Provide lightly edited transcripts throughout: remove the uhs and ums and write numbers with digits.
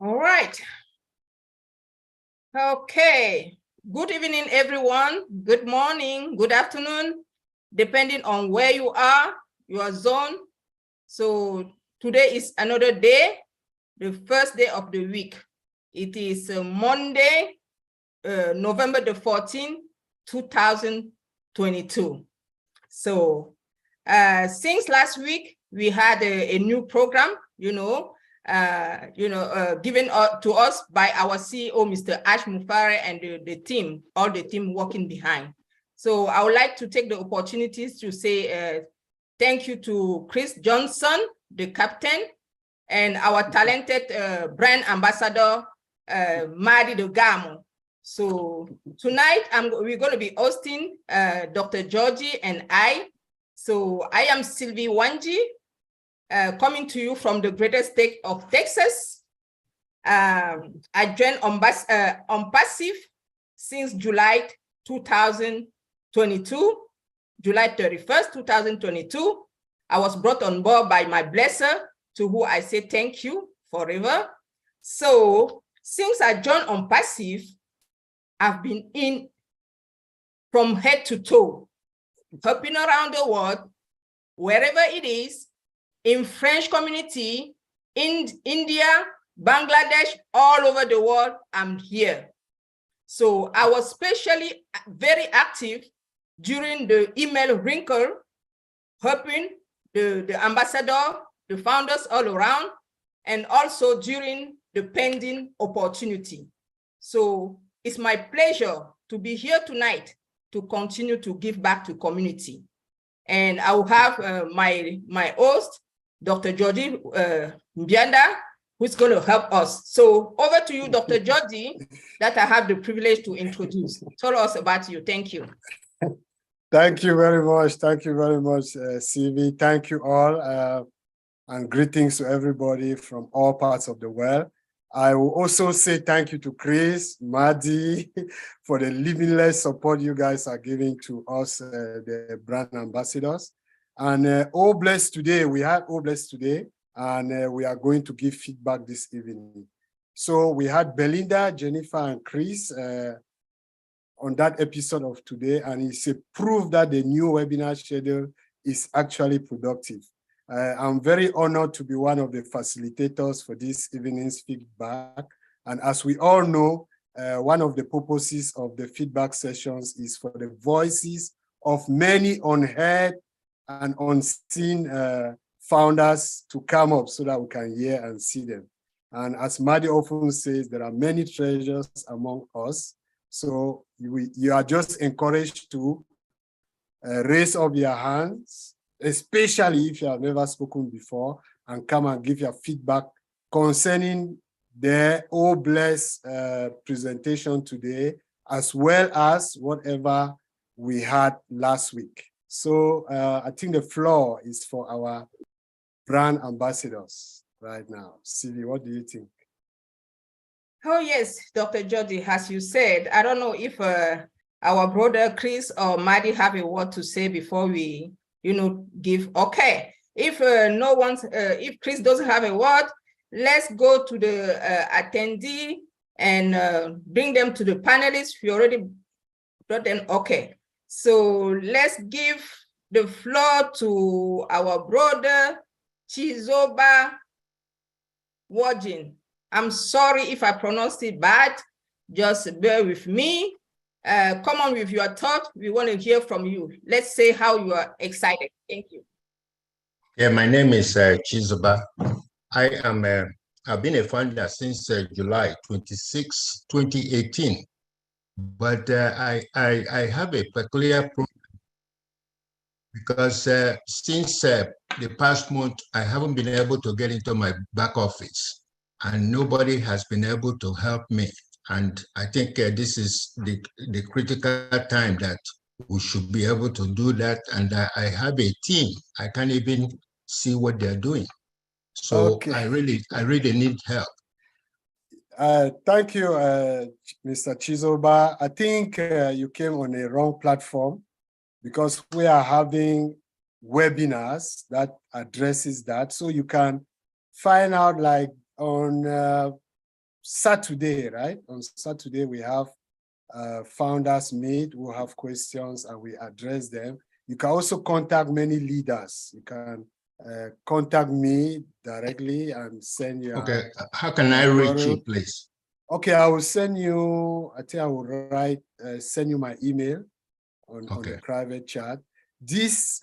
All right. Okay. Good evening, everyone. Good morning, good afternoon, depending on where you are, your zone. So today is another day, the first day of the week. It is Monday, November the 14th, 2022. So since last week, we had a new program, given to us by our CEO, Mr. Ash Mufare, and the team, all the team working behind. So I would like to take the opportunities to say thank you to Chris Johnson, the captain, and our talented brand ambassador, Madi Dogamo. So tonight, we're going to be hosting Dr. Georgie and I. So I am Sylvie Wanji, coming to you from the greatest state of Texas. I joined ONPASSIVE since July 2022, July 31st, 2022. I was brought on board by my blesser, to who I say thank you forever. So since I joined ONPASSIVE, I've been in from head to toe, hopping around the world, wherever it is, in French community, in India, Bangladesh, all over the world, I'm here. So I was especially very active during the email wrinkle, helping the ambassador, the founders all around, and also during the pending opportunity. So it's my pleasure to be here tonight to continue to give back to community. And I will have my host, Dr. Georgie Mbianda, who's going to help us. So over to you, Dr. Georgie, that I have the privilege to introduce. Tell us about you. Thank you. Thank you very much. Thank you very much, CV. Thank you all. And greetings to everybody from all parts of the world. I will also say thank you to Chris, Madi, for the limitless support you guys are giving to us, the brand ambassadors. And all blessed today, we had all blessed today, and we are going to give feedback this evening. So we had Belinda, Jennifer, and Chris on that episode of today, and it's a proof that the new webinar schedule is actually productive. I'm very honored to be one of the facilitators for this evening's feedback. And as we all know, one of the purposes of the feedback sessions is for the voices of many unheard and unseen founders to come up so that we can hear and see them. And as Madi often says, there are many treasures among us. So you are just encouraged to raise up your hands, especially if you have never spoken before, and come and give your feedback concerning the all blessed presentation today, as well as whatever we had last week. So I think the floor is for our brand ambassadors right now. Sylvie, what do you think? Oh, yes, Dr. Georgie, as you said, I don't know if our brother Chris or Maddie have a word to say before we give. Okay, if if Chris doesn't have a word, let's go to the attendee and bring them to the panelists. We already brought them. Okay, so let's give the floor to our brother Chizoba Wajin. I'm sorry if I pronounced it bad, just bear with me. Come on with your thought. We want to hear from you. Let's say how you are excited. Thank you. Yeah, my name is Chizoba. I've been a founder since July 26, 2018. But I have a peculiar problem because since the past month, I haven't been able to get into my back office, and nobody has been able to help me. And I think this is the critical time that we should be able to do that. And I have a team. I can't even see what they're doing. So okay. I really need help. Thank you, Mr. Chizoba. I think you came on a wrong platform because we are having webinars that addresses that. So you can find out like on Saturday, right? On Saturday, we have founders meet who have questions and we address them. You can also contact many leaders. You can contact me directly and send you. Okay, how can I reach you, please? Okay, I will send you, I think I will write, send you my email on the private chat. This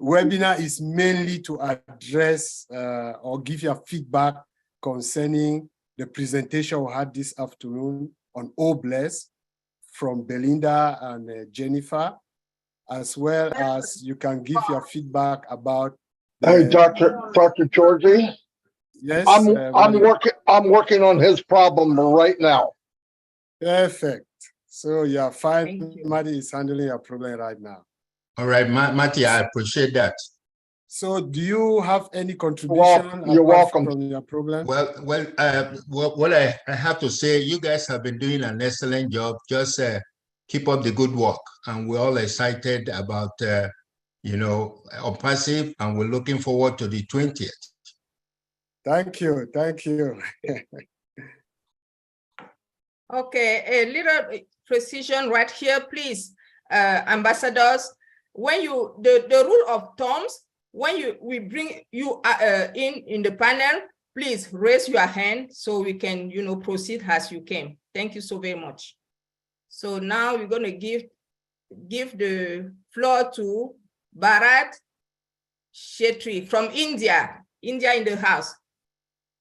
webinar is mainly to address or give you feedback concerning the presentation we had this afternoon on O-Bless from Belinda and Jennifer, as well as you can give your feedback about. Hey, Dr. Georgie. Yes, I'm working on his problem right now. Perfect. So you're fine. Maddie is handling your problem right now. All right, Matty, I appreciate that. So do you have any contribution? You're welcome. From your problem? Well, what I have to say, you guys have been doing an excellent job. Just keep up the good work. And we're all excited about, ONPASSIVE, and we're looking forward to the 20th. Thank you. Thank you. Okay, a little precision right here, please, ambassadors. When you, the rule of thumbs, when we bring you in the panel, please raise your hand so we can, proceed as you came. Thank you so very much. So now we're going to give the floor to Bharat Shetty from India in the house.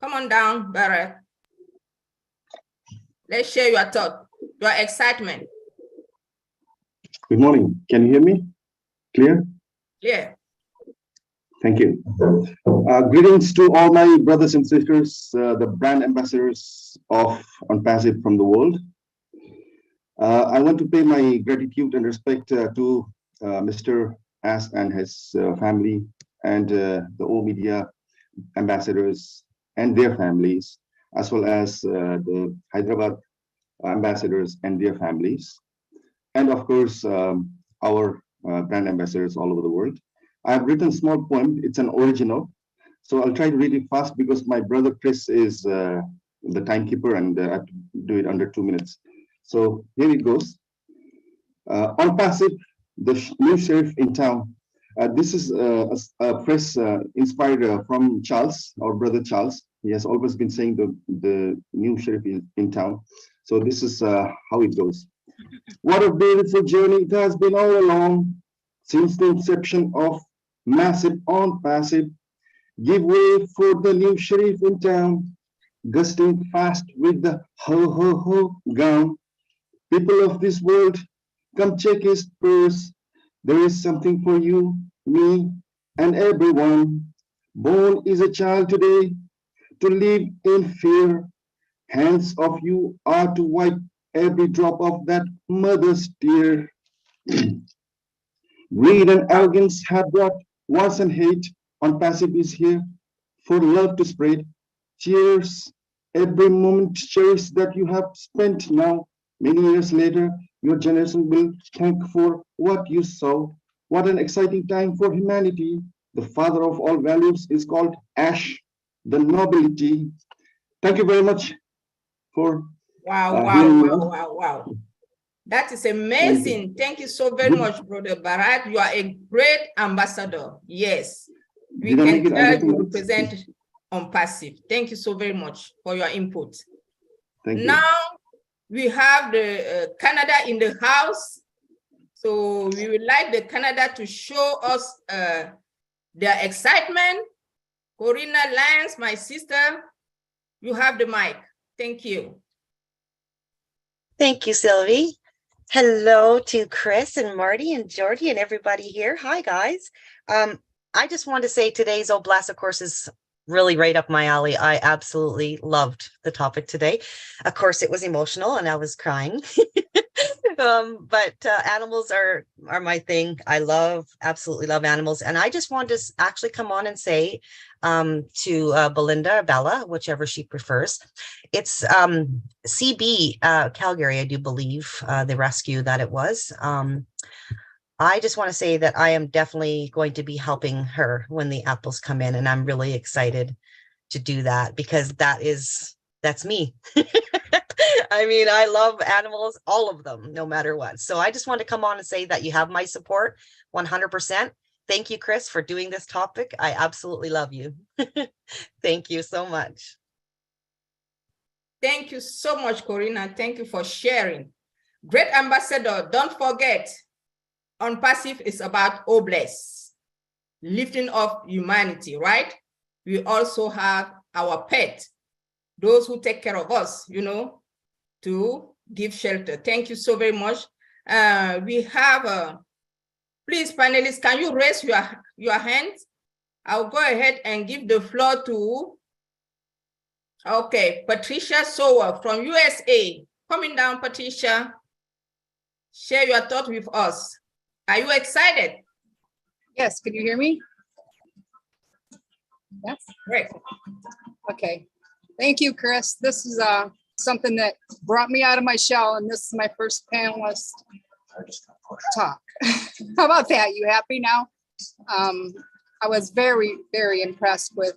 Come on down, Bharat. Let's share your thought, your excitement. Good morning. Can you hear me? Clear? Yeah. Thank you. Greetings to all my brothers and sisters, the brand ambassadors of ONPASSIVE from the world. I want to pay my gratitude and respect to Mr. As and his family, and the all media ambassadors and their families, as well as the Hyderabad ambassadors and their families, and of course our brand ambassadors all over the world. I have written a small poem. It's an original, so I'll try to read it fast because my brother Chris is the timekeeper, and I have to do it under 2 minutes. So here it goes. ONPASSIVE, the new sheriff in town. This is a press inspired from Charles, our brother Charles. He has always been saying the new sheriff in town. So this is how it goes. What a beautiful journey it has been all along, since the inception of massive ONPASSIVE. Give way for the new sheriff in town, gusting fast with the ho-ho-ho gown. People of this world, come check his purse. There is something for you, me, and everyone. Born is a child today, to live in fear. Hands of you are to wipe every drop of that mother's tear. Greed and arrogance have brought wars and hate. ONPASSIVE is here for love to spread. Cheers, every moment cherish that you have spent now. Many years later, your generation will thank for what you saw. What an exciting time for humanity. The father of all values is called Ash, the nobility. Thank you very much for Wow. That is amazing. Thank you so very much, Brother Bharat. You are a great ambassador. Yes, we can tell you represent ONPASSIVE. Thank you so very much for your input. Thank you. Now we have the Canada in the house. So we would like the Canada to show us their excitement. Corina Lyons, my sister, you have the mic. Thank you. Thank you, Sylvie. Hello to Chris and Marty and Georgie and everybody here. Hi, guys. I just want to say today's OBLAS, of course, is really right up my alley. I absolutely loved the topic today. Of course, it was emotional and I was crying. But animals are my thing. I absolutely love animals. And I just want to actually come on and say to Belinda or Bella, whichever she prefers, it's CB Calgary, I do believe, the rescue that it was. I just want to say that I am definitely going to be helping her when the apples come in. And I'm really excited to do that because that is that's me. I mean, I love animals, all of them, no matter what. So I just want to come on and say that you have my support 100%. Thank you, Chris, for doing this topic. I absolutely love you. Thank you so much. Thank you so much, Corina. Thank you for sharing. Great ambassador, don't forget, ONPASSIVE is about OBLESS, lifting up humanity, right? We also have our pet, those who take care of us, you know, to give shelter. Thank you so very much. We have, please, panelists, can you raise your hands? I'll go ahead and give the floor to, okay, Patricia Sower from USA. Coming down, Patricia. Share your thoughts with us. Are you excited? Yes, can you hear me? Yes. Great. Okay. Thank you, Chris. This is something that brought me out of my shell, and this is my first panelist talk. How about that? You happy now? I was very, very impressed with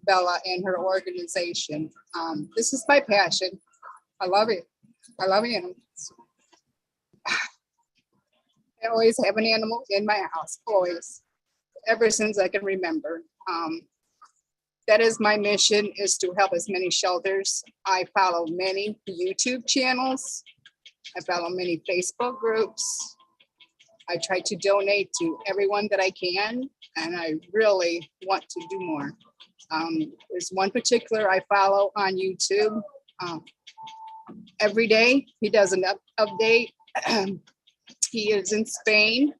Bella and her organization. This is my passion. I love it. I love animals. I always have an animal in my house, always, ever since I can remember. That is my mission, is to help as many shelters. I follow many YouTube channels. I follow many Facebook groups. I try to donate to everyone that I can, and I really want to do more. There's one particular I follow on YouTube. Every day he does an update. He is in Spain.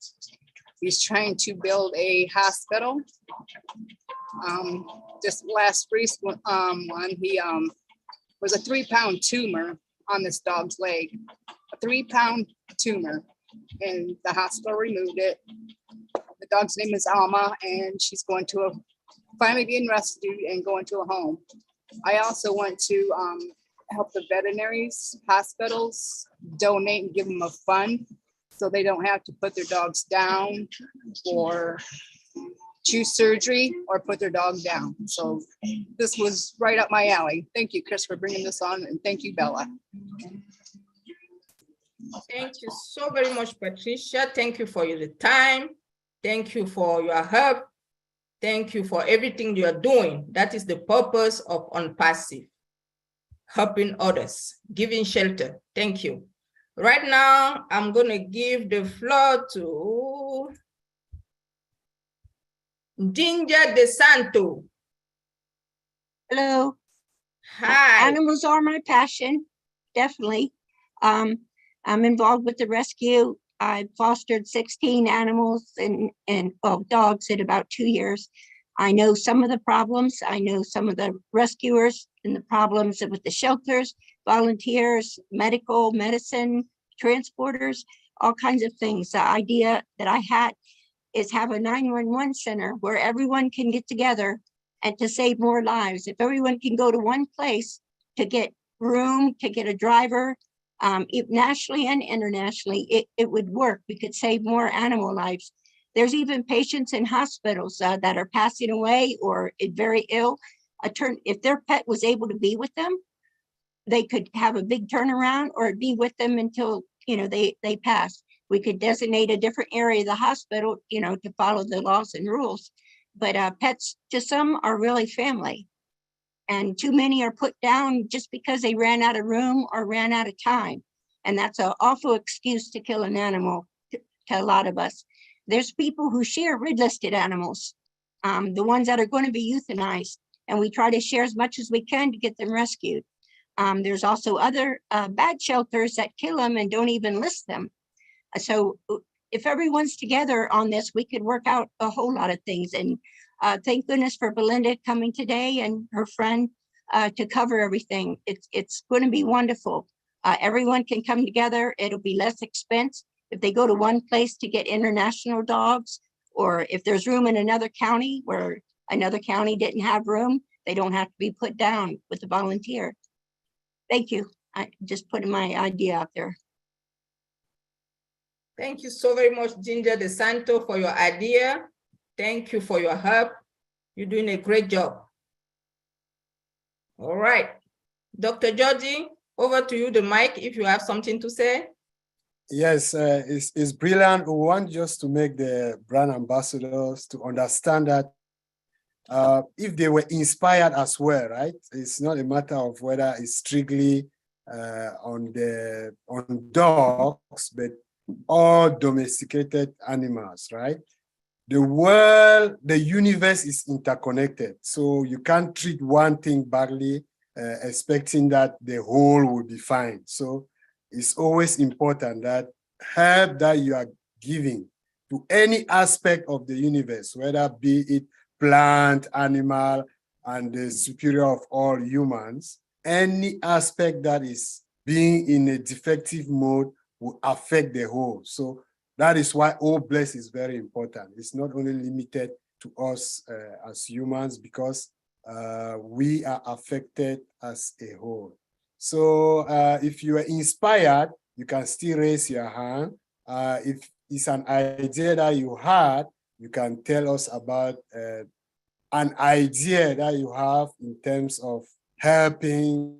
He's trying to build a hospital. Just last recent one, he was a 3-pound tumor on this dog's leg, a 3-pound tumor, and the hospital removed it. The dog's name is Alma, and she's going to finally being rescued and going to a home. I also want to help the veterinaries, hospitals, donate and give them a fund so they don't have to put their dogs down or choose surgery or put their dog down. So this was right up my alley. Thank you, Chris, for bringing this on, and thank you, Bella. Thank you so very much, Patricia. Thank you for your time. Thank you for your help. Thank you for everything you are doing. That is the purpose of ONPASSIVE, helping others, giving shelter. Thank you. Right now, I'm going to give the floor to Ginger DeSanto. Hello. Hi. Animals are my passion, definitely. I'm involved with the rescue. I fostered 16 animals and dogs in about 2 years. I know some of the problems. I know some of the rescuers and the problems with the shelters, volunteers, medicine, transporters, all kinds of things. The idea that I had is have a 911 center where everyone can get together and to save more lives. If everyone can go to one place to get room, to get a driver, nationally and internationally, it would work. We could save more animal lives. There's even patients in hospitals that are passing away or very ill. If their pet was able to be with them, they could have a big turnaround or be with them until, they pass. We could designate a different area of the hospital, to follow the laws and rules. But pets, to some, are really family. And too many are put down just because they ran out of room or ran out of time. And that's an awful excuse to kill an animal to a lot of us. There's people who share red-listed animals, the ones that are going to be euthanized. And we try to share as much as we can to get them rescued. There's also other bad shelters that kill them and don't even list them. So if everyone's together on this, we could work out a whole lot of things. And thank goodness for Belinda coming today and her friend to cover everything. It's going to be wonderful. Everyone can come together. It'll be less expense if they go to one place to get international dogs, or if there's room in another county where another county didn't have room, they don't have to be put down with a volunteer. Thank you. I just putting my idea out there. Thank you so very much, Ginger DeSanto, for your idea. Thank you for your help. You're doing a great job. All right. Dr. Georgie, over to you, the mic, if you have something to say. Yes, it's brilliant. We want just to make the brand ambassadors to understand that if they were inspired as well, right? It's not a matter of whether it's strictly on dogs, but all domesticated animals, right? The world, the universe is interconnected. So you can't treat one thing badly, expecting that the whole will be fine. So it's always important that help that you are giving to any aspect of the universe, whether be it plant, animal, and the superior of all humans, any aspect that is being in a defective mode will affect the whole. So that is why all bless is very important. It's not only limited to us as humans, because we are affected as a whole. So if you are inspired, you can still raise your hand. If it's an idea that you had, you can tell us about an idea that you have in terms of helping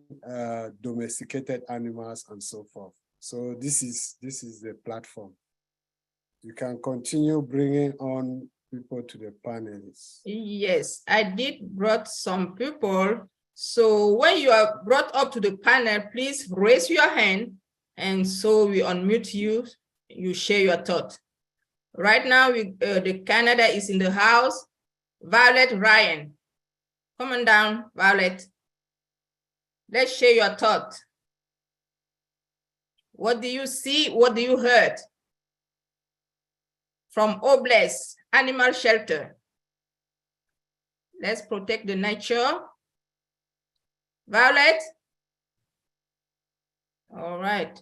domesticated animals and so forth. So this is the platform. You can continue bringing on people to the panelists. Yes, I did brought some people. So when you are brought up to the panel, please raise your hand, and so we unmute you. You share your thought. Right now, the Canada is in the house. Violet Ryan, come on down, Violet. Let's share your thought. What do you see? What do you heard from Obless Animal Shelter? Let's protect the nature. Violet? All right.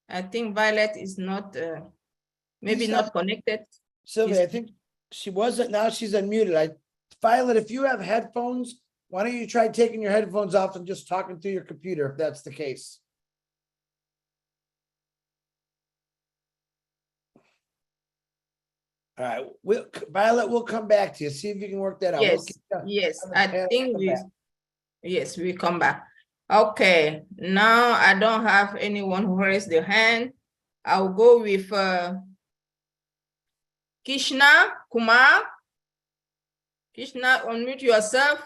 I think Violet is not, maybe not connected. Sylvia, I think she wasn't, now she's unmuted. Violet, if you have headphones, why don't you try taking your headphones off and just talking through your computer if that's the case? All right, Violet, we'll come back to you. See if you can work that out. Yes, yes, I think we come back. Okay, now I don't have anyone who raised their hand. I'll go with Krishna Kumar. Krishna, unmute yourself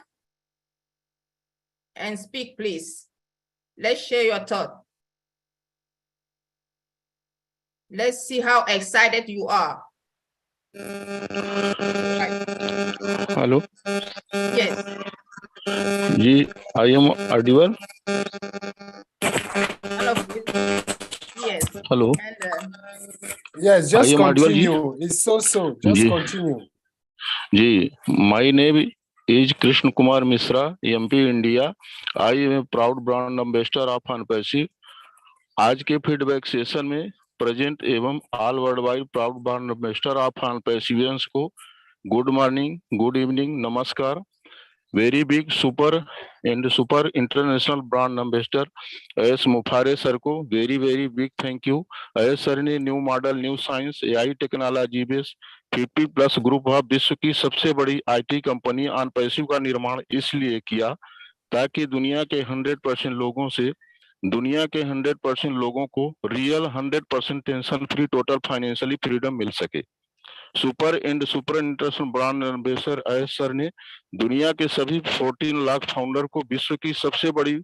and speak, please. Let's share your thought. Let's see how excited you are. Hello. Yes. I am audible. Yes. Hello. And, yes, just continue. It's just continue. My name is Krishna Kumar Misra, MP India. I am a proud brand ambassador of ONPASSIVE. आज के feedback session में present एवं all world wide proud brand ambassador of ONPASSIVians को good morning, good evening, नमस्कार. Very big super international brand ambassador S Mufare sir को very big thank you. S sir ने new model, new science, AI technology base 50+ group of विश्व की सबसे बड़ी IT company ONPASSIVE का निर्माण इसलिए किया ताकि दुनिया के 100% लोगों को real 100% tension free total financially freedom मिल सके. Super international brand ambassador S sir ने दुनिया के सभी 14 लाख फाउंडर को विश्व की सबसे बड़ी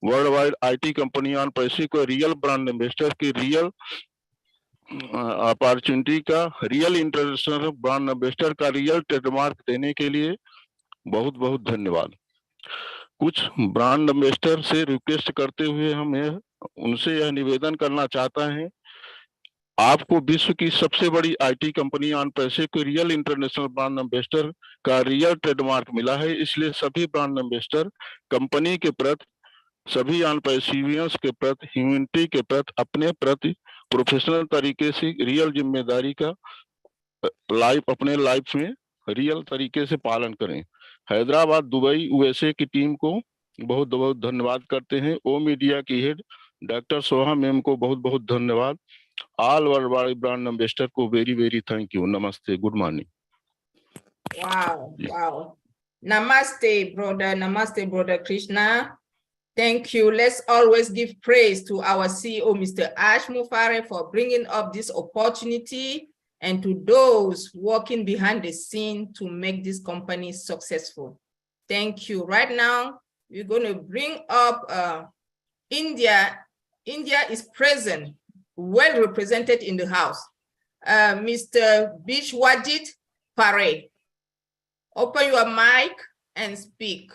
world wide IT company ONPASSIVE को रियल ब्रांड एम्बेसडर की रियल अपॉर्चुनिटी का, रियल इंटरनेशनल ब्रांड एम्बेसडर का रियल ट्रेडमार्क देने के लिए बहुत बहुत धन्यवाद. कुछ ब्रांड एम्बेसडर से रिक्वेस्ट करते हुए हम उनसे यह निवेदन करना चाहता है, आपको विश्व की सबसे बड़ी IT कंपनी ONPASSIVE को रियल इंटरनेशनल ब्रांड एम्बेसडर का रियल ट्रेडमार्क मिला है. इसलिए सभी ब्रांड एम्बेसडर कंपनी के प्रति, सभी ONPASSIVians के प्रति, ह्यूमैनिटी के प्रति, अपने प्रति प्रोफेशनल तरीके से रियल जिम्मेदारी का अपने लाइफ में रियल तरीके से पालन करें. हैदराबाद, दुबई, USA की टीम को बहुत बहुत धन्यवाद करते हैं. ओ मीडिया की हेड डॉक्टर सोहा मैम को बहुत बहुत धन्यवाद. All world wide brand ambassador को वेरी थैंक यू. नमस्ते, good morning. Wow. Namaste, brother. Namaste, brother Krishna. Thank you. Let's always give praise to our CEO, Mr. Ash Mufare, for bringing up this opportunity, and to those working behind the scene to make this company successful. Thank you. Right now, we're going to bring up India. India is present, well represented in the house. Mr. Bishwajit Pare, open your mic and speak.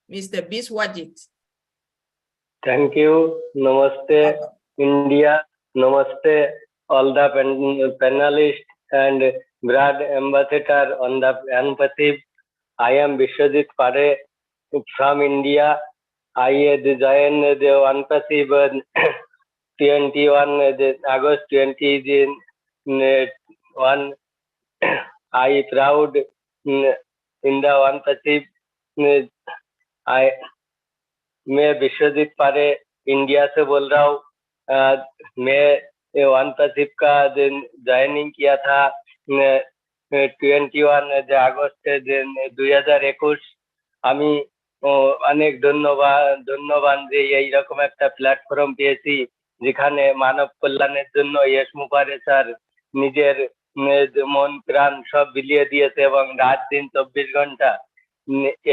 Mr. Bishwajit. Thank you. Namaste, India. Namaste, all the panelists and brand ambassador on the ONPASSIVE. I am Bishwajit Pare from India. I joined the ONPASSIVE 21 August 2021. I proud in the ONPASSIVE. मैं विश्वजीत पारे India से बोल रहा हूँ। मैं ONPASSIVE का joining किया था 21 আগস্ট 2021। আমি অনেক ধন্যবাদ যে এইরকম একটা প্ল্যাটফর্ম পেয়েছি যেখানে মানব কল্যাণের জন্য এস মুফারে স্যার নিজের মন প্রাণ সব বিলিয়ে দিয়েছে এবং রাত দিন 24 ঘন্টা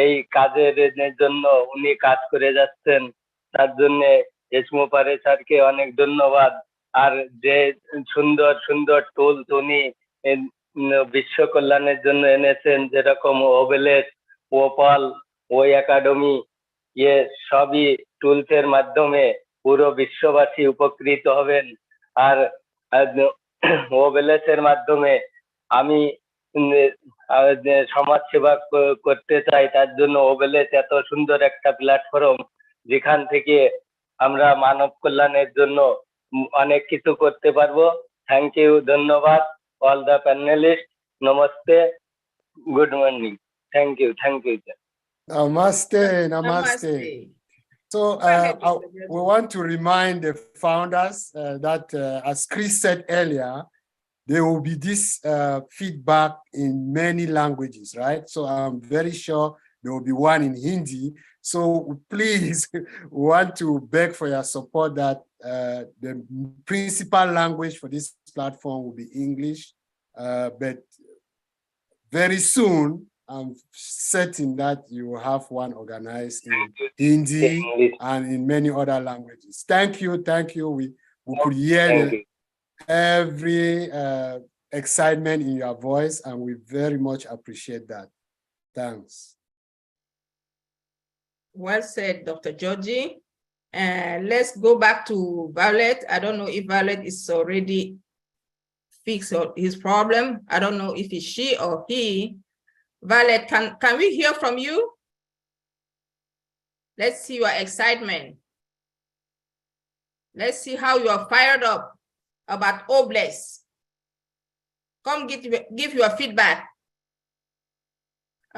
এই কাজের জন্য উনি কাজ করে যাচ্ছেন। তার জন্য এস মুফারে স্যারকে অনেক ধন্যবাদ। আর যে সুন্দর সুন্দর টুলস উনি বিশ্ব কল্যাণের জন্য এনেছেন, যেরকম ওবেলেস, ওপাল, ও একাডেমি, এ সবই টুলসের মাধ্যমে পুরো বিশ্ববাসী উপকৃত হবেন। আর ওবেলেসের মাধ্যমে আমি সমাজ সেবা করতে চাই, তার জন্য ওবেলেস এত সুন্দর একটা প্ল্যাটফর্ম যেখান থেকে আমরা মানব কল্যাণের জন্য অনেক কিছু করতে পারবো। থ্যাংক ইউ, ধন্যবাদ all the panelist. Namaste, good morning. Thank you. Namaste, namaste. So we want to remind the founders that, as Chris said earlier, there will be this feedback in many languages, right? So I'm very sure there will be one in Hindi. So please, we want to beg for your support that the principal language for this platform will be English, but very soon, I'm certain that you will have one organized in Hindi and in many other languages. Thank you. We could hear every excitement in your voice, and we very much appreciate that. Thanks. Well said, Dr. Georgie. Let's go back to Violet. I don't know if Violet is already fixed his problem. I don't know if it's she or he. Violet, can we hear from you? Let's see your excitement. Let's see how you are fired up about Obless. Come give your feedback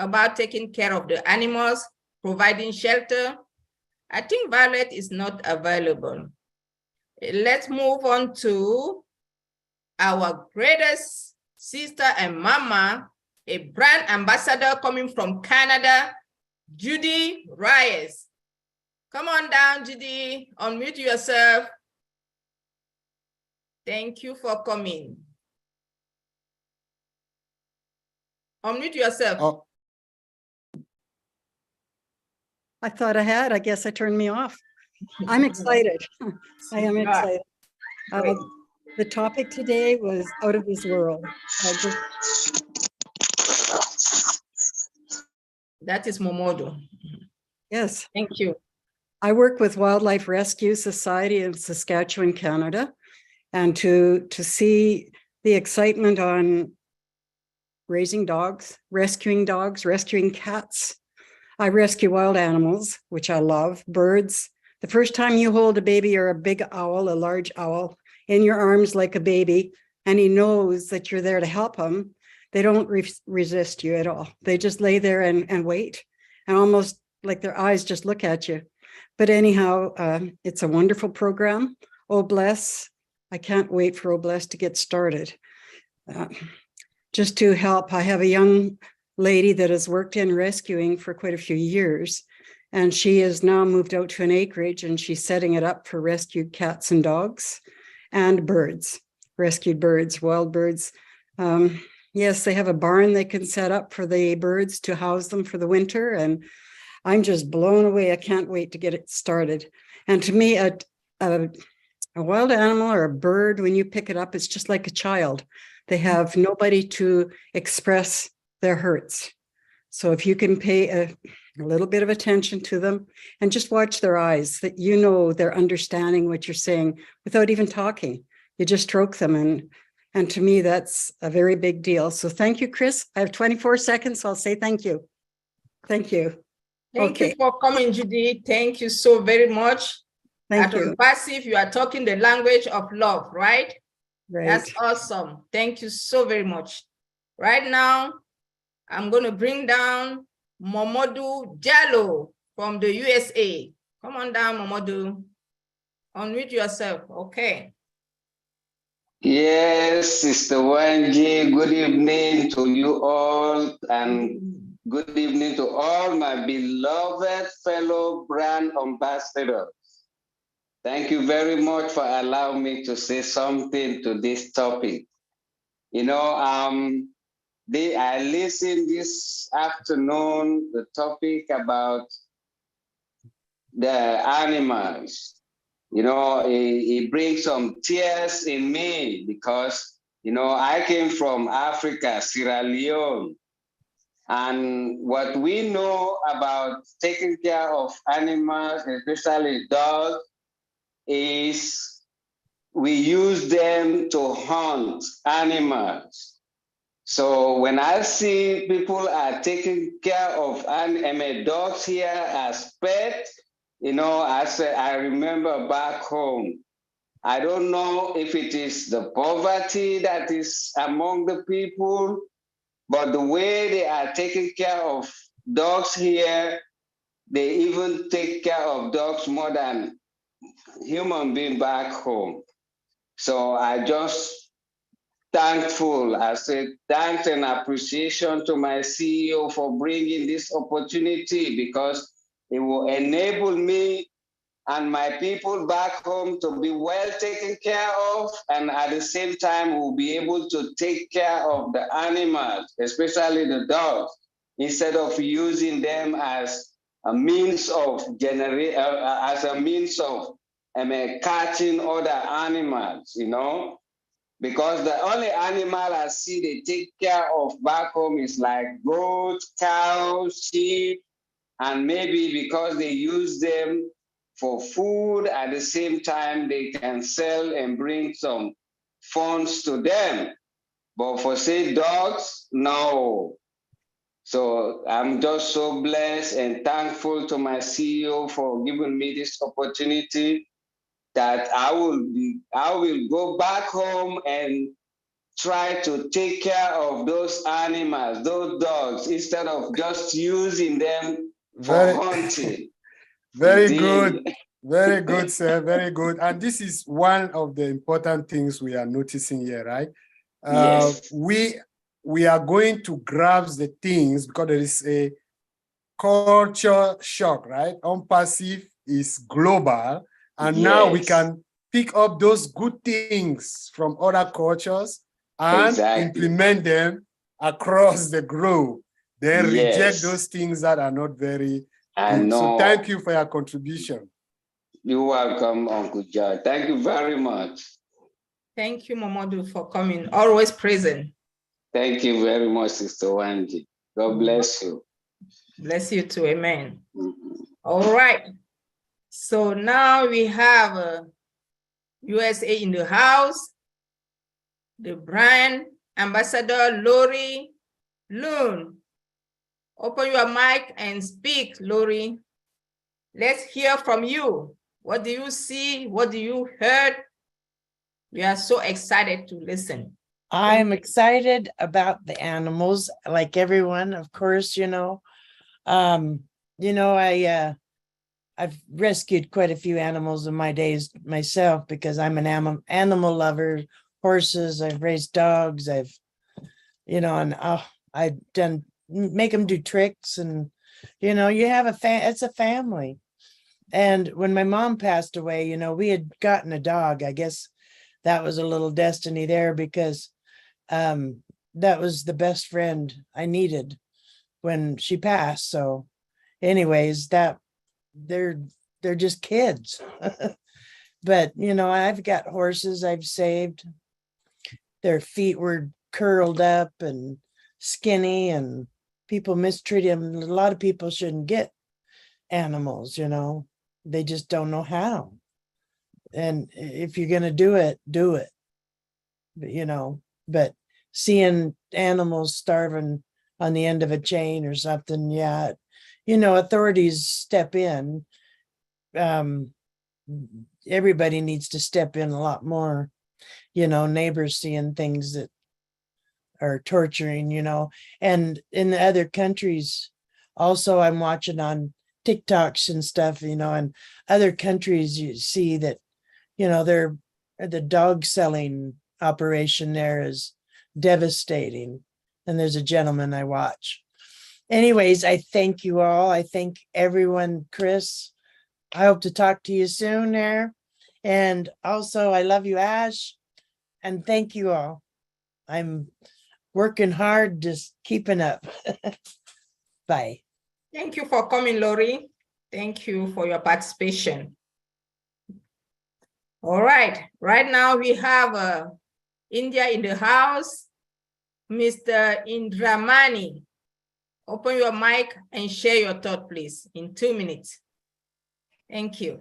about taking care of the animals, providing shelter. I think Violet is not available. Let's move on to our greatest sister and mama, a brand ambassador coming from Canada, Judy Reyes. Come on down, Judy, unmute yourself. Thank you for coming. Unmute yourself. Oh. I thought I had. I guess I turned me off. I'm excited. I am excited. The topic today was out of this world. That is Momodo. Yes. Thank you. I work with Wildlife Rescue Society in Saskatchewan, Canada, and to see the excitement on raising dogs, rescuing cats. I rescue wild animals, which I love, birds. The first time you hold a baby or a big owl, a large owl, in your arms like a baby, and he knows that you're there to help him, they don't resist you at all. They just lay there and wait, and almost like their eyes just look at you. But anyhow, it's a wonderful program. Oh, bless. I can't wait for Obless to get started. Just to help, I have a young lady that has worked in rescuing for quite a few years, And she has now moved out to an acreage and she's setting it up for rescued cats and dogs and birds, rescued birds, wild birds. Yes, they have a barn they can set up for the birds to house them for the winter. And I'm just blown away. I can't wait to get it started. And to me, a wild animal or a bird, when you pick it up, it's just like a child. They have nobody to express their hurts. So if you can pay a little bit of attention to them and just watch their eyes, that you know they're understanding what you're saying without even talking. You just stroke them, and to me, that's a very big deal. So thank you, Chris. I have 24 seconds, so I'll say thank you. Thank you. Thank you for coming, Judy. Thank you so very much. Thank At you. ONPASSIVE, you are talking the language of love, right? Right. That's awesome. Thank you so very much. Right now, I'm going to bring down Momodu Jallo from the USA. Come on down, Momodu. Unmute yourself. Okay. Yes, Sister Wanji, good evening to you all, and good evening to all my beloved fellow brand ambassadors. Thank you very much for allowing me to say something to this topic. You know, I listened this afternoon, the topic about the animals. You know, it brings some tears in me because, you know, I came from Africa, Sierra Leone. And what we know about taking care of animals, especially dogs, is we use them to hunt animals. So when I see people are taking care of dogs here as pets, you know, I remember back home. I don't know if it is the poverty that is among the people, but the way they are taking care of dogs here, they even take care of dogs more than human beings back home. So I just thankful. I say thanks and appreciation to my CEO for bringing this opportunity, because it will enable me and my people back home to be well taken care of, and at the same time we'll be able to take care of the animals, especially the dogs, instead of using them as a means of catching other animals, you know, because the only animal I see they take care of back home is like goats, cows, sheep, and maybe because they use them for food, at the same time they can sell and bring some funds to them. But for say dogs, no. So I'm just so blessed and thankful to my CEO for giving me this opportunity, that I will go back home and try to take care of those animals, those dogs, instead of just using them for hunting. Very Indeed. good. Very good, sir. Very good. And this is one of the important things we are noticing here, right? Yes. We are going to grasp the things because there is a culture shock, right? ONPASSIVE is global. And now we can pick up those good things from other cultures and implement them across the globe. Then reject those things that are not very good. So thank you for your contribution. You're welcome, Uncle John. Thank you very much. Thank you, Momodu, for coming. Always present. Thank you very much, Sister Wanji. God bless you. Bless you too. Amen. All right. So now we have USA in the house. The brand ambassador, Lori Loon. Open your mic and speak, Lori. Let's hear from you. What do you see? What do you heard? We are so excited to listen. I'm excited about the animals, like everyone, of course, you know. I've rescued quite a few animals in my days myself, because I'm an animal lover. Horses, I've raised dogs, I've done make them do tricks and You know, you have it's a family. And when my mom passed away, you know, we had gotten a dog. I guess that was a little destiny there, because that was the best friend I needed when she passed. So anyways, that they're just kids. But you know, I've got horses I've saved. Their feet were curled up and skinny, and people mistreat them. A lot of people shouldn't get animals, you know, they just don't know how. And if you're going to do it, do it. But, you know, but seeing animals starving on the end of a chain or something, yeah, you know, authorities step in. Everybody needs to step in a lot more, you know, neighbors seeing things that are torturing, you know. And in the other countries also, I'm watching on TikToks and stuff, you know, and other countries, you see that, you know, the dog selling operation there is devastating. And there's a gentleman I watch. Anyways, I thank you all. I thank everyone. Chris, I hope to talk to you soon there. And also, I love you, Ash. And thank you all. I'm working hard, just keeping up. Bye. Thank you for coming, Lori. Thank you for your participation. All right, right now we have India in the house, Mr. Indramani. Open your mic and share your thought, please, in 2 minutes. Thank you.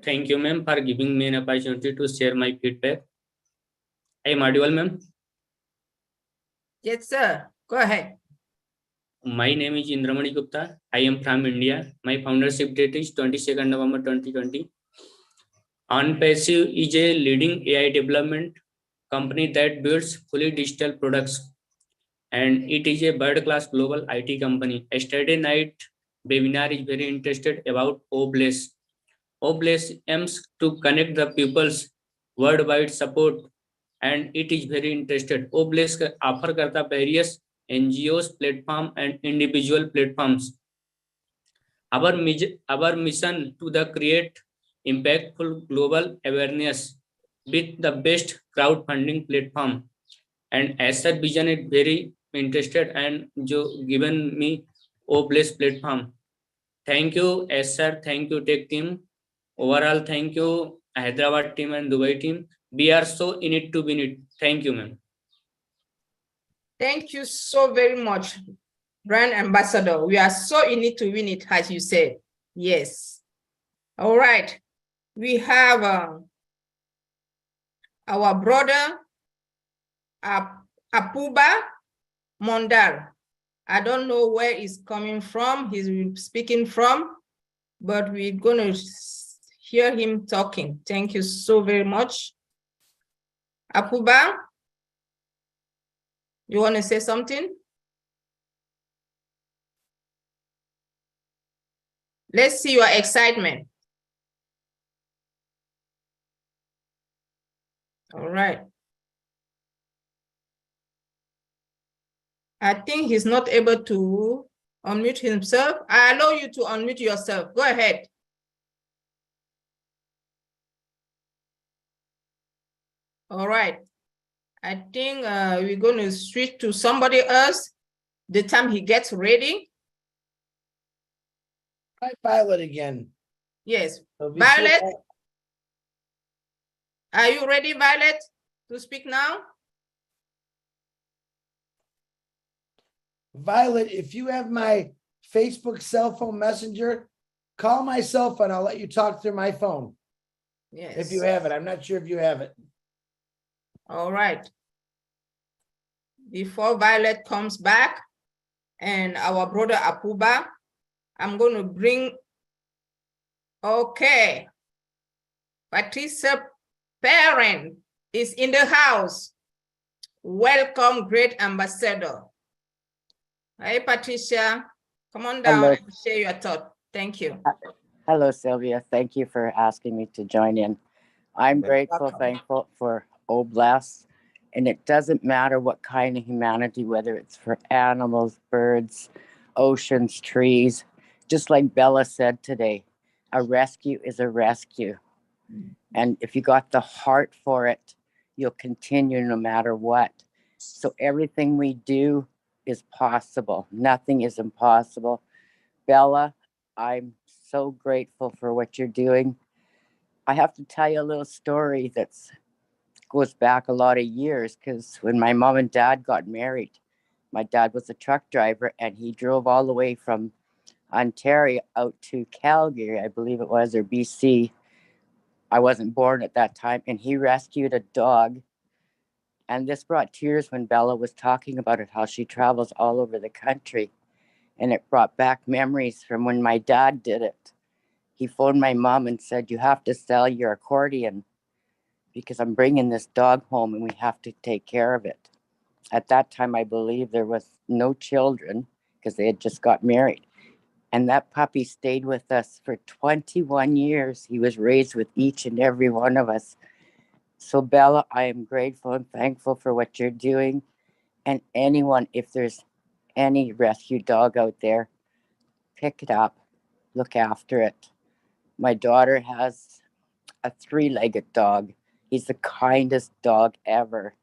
Thank you, ma'am, for giving me an opportunity to share my feedback. I am audible, ma'am? Yes, sir. Go ahead. My name is Indramani Gupta. I am from India. My foundership date is 22nd November 2020. ONPASSIVE is a leading AI development company that builds fully digital products, and it is a world-class global IT company. Yesterday night webinar is very interested about OBLESS. OBLESS aims to connect the people's worldwide support, and it is very interested. OBLESS offer करता various NGOs platform and individual platforms. Our mission to the create impactful global awareness with the best crowdfunding platform. And as such vision is very interested and given me OBLESS platform. Thank you, sir. Thank you, tech team. Overall, thank you, Hyderabad team and Dubai team. We are so in it to win it. Thank you, ma'am. Thank you so very much, brand ambassador. We are so in it to win it, as you said. Yes. All right. We have our brother, Apuba Mondal. I don't know where he's coming from, he's speaking from, but we're going to hear him talking. Thank you so very much. Apuba, you want to say something? Let's see your excitement. All right. I think he's not able to unmute himself. I allow you to unmute yourself. Go ahead. All right. I think we're going to switch to somebody else the time he gets ready. Try Violet again. Yes. Violet, are you ready, Violet, to speak now? Violet, if you have my Facebook cell phone messenger, call my cell phone. I'll let you talk through my phone. Yes. If you have it. I'm not sure if you have it. All right. Before Violet comes back and our brother Apuba, I'm going to bring, okay. Patricia Parent is in the house. Welcome, great ambassador. Hey, Patricia, come on down Hello. and share your thought. Thank you. Hello, Sylvia. Thank you for asking me to join in. I'm grateful, thankful for OBLESS, and it doesn't matter what kind of humanity, whether it's for animals, birds, oceans, trees. Just like Bella said today, a rescue is a rescue. And if you got the heart for it, you'll continue no matter what. So everything we do is possible. Nothing is impossible. Bella, I'm so grateful for what you're doing. I have to tell you a little story that goes back a lot of years, because when my mom and dad got married, my dad was a truck driver and he drove all the way from Ontario out to Calgary, I believe it was, or BC. I wasn't born at that time, and he rescued a dog. And this brought tears when Bella was talking about it, how she travels all over the country. And it brought back memories from when my dad did it. He phoned my mom and said, "You have to sell your accordion because I'm bringing this dog home and we have to take care of it." At that time, I believe there was no children because they had just got married. And that puppy stayed with us for 21 years. He was raised with each and every one of us. So Bella, I am grateful and thankful for what you're doing. And anyone, if there's any rescue dog out there, pick it up, look after it. My daughter has a 3-legged dog. He's the kindest dog ever.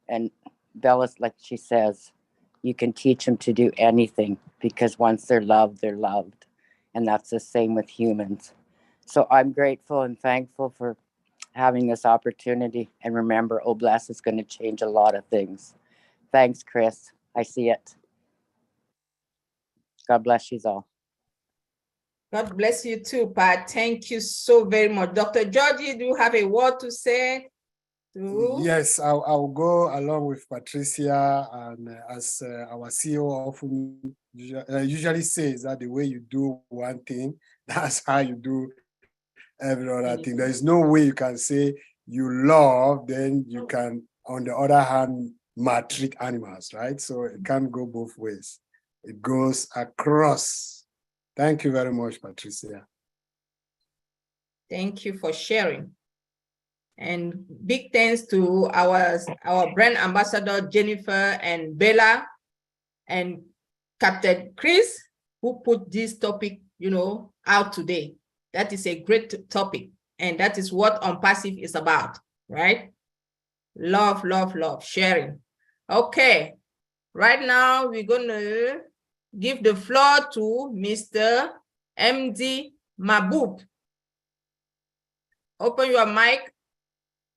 And Bella's, like she says, you can teach them to do anything because once they're loved, they're loved. And that's the same with humans. So I'm grateful and thankful for having this opportunity. And remember, Oblast is going to change a lot of things. Thanks, Chris. I see it. God bless you all. God bless you too, Pat. Thank you so very much. Dr. Georgie, do you have a word to say? Yes, I'll go along with Patricia, and as our CEO often usually says, that the way you do one thing, that's how you do every other thing. There is no way you can say you love, then you can, on the other hand, maltreat animals, right? So it can't go both ways. It goes across. Thank you very much, Patricia. Thank you for sharing. And big thanks to our brand ambassador, Jennifer and Bella and Captain Chris, who put this topic, out today. That is a great topic. And that is what ONPASSIVE is about, right? Love, love, love, sharing. Okay. Right now, we're going to give the floor to Mr. MD Mahbub. Open your mic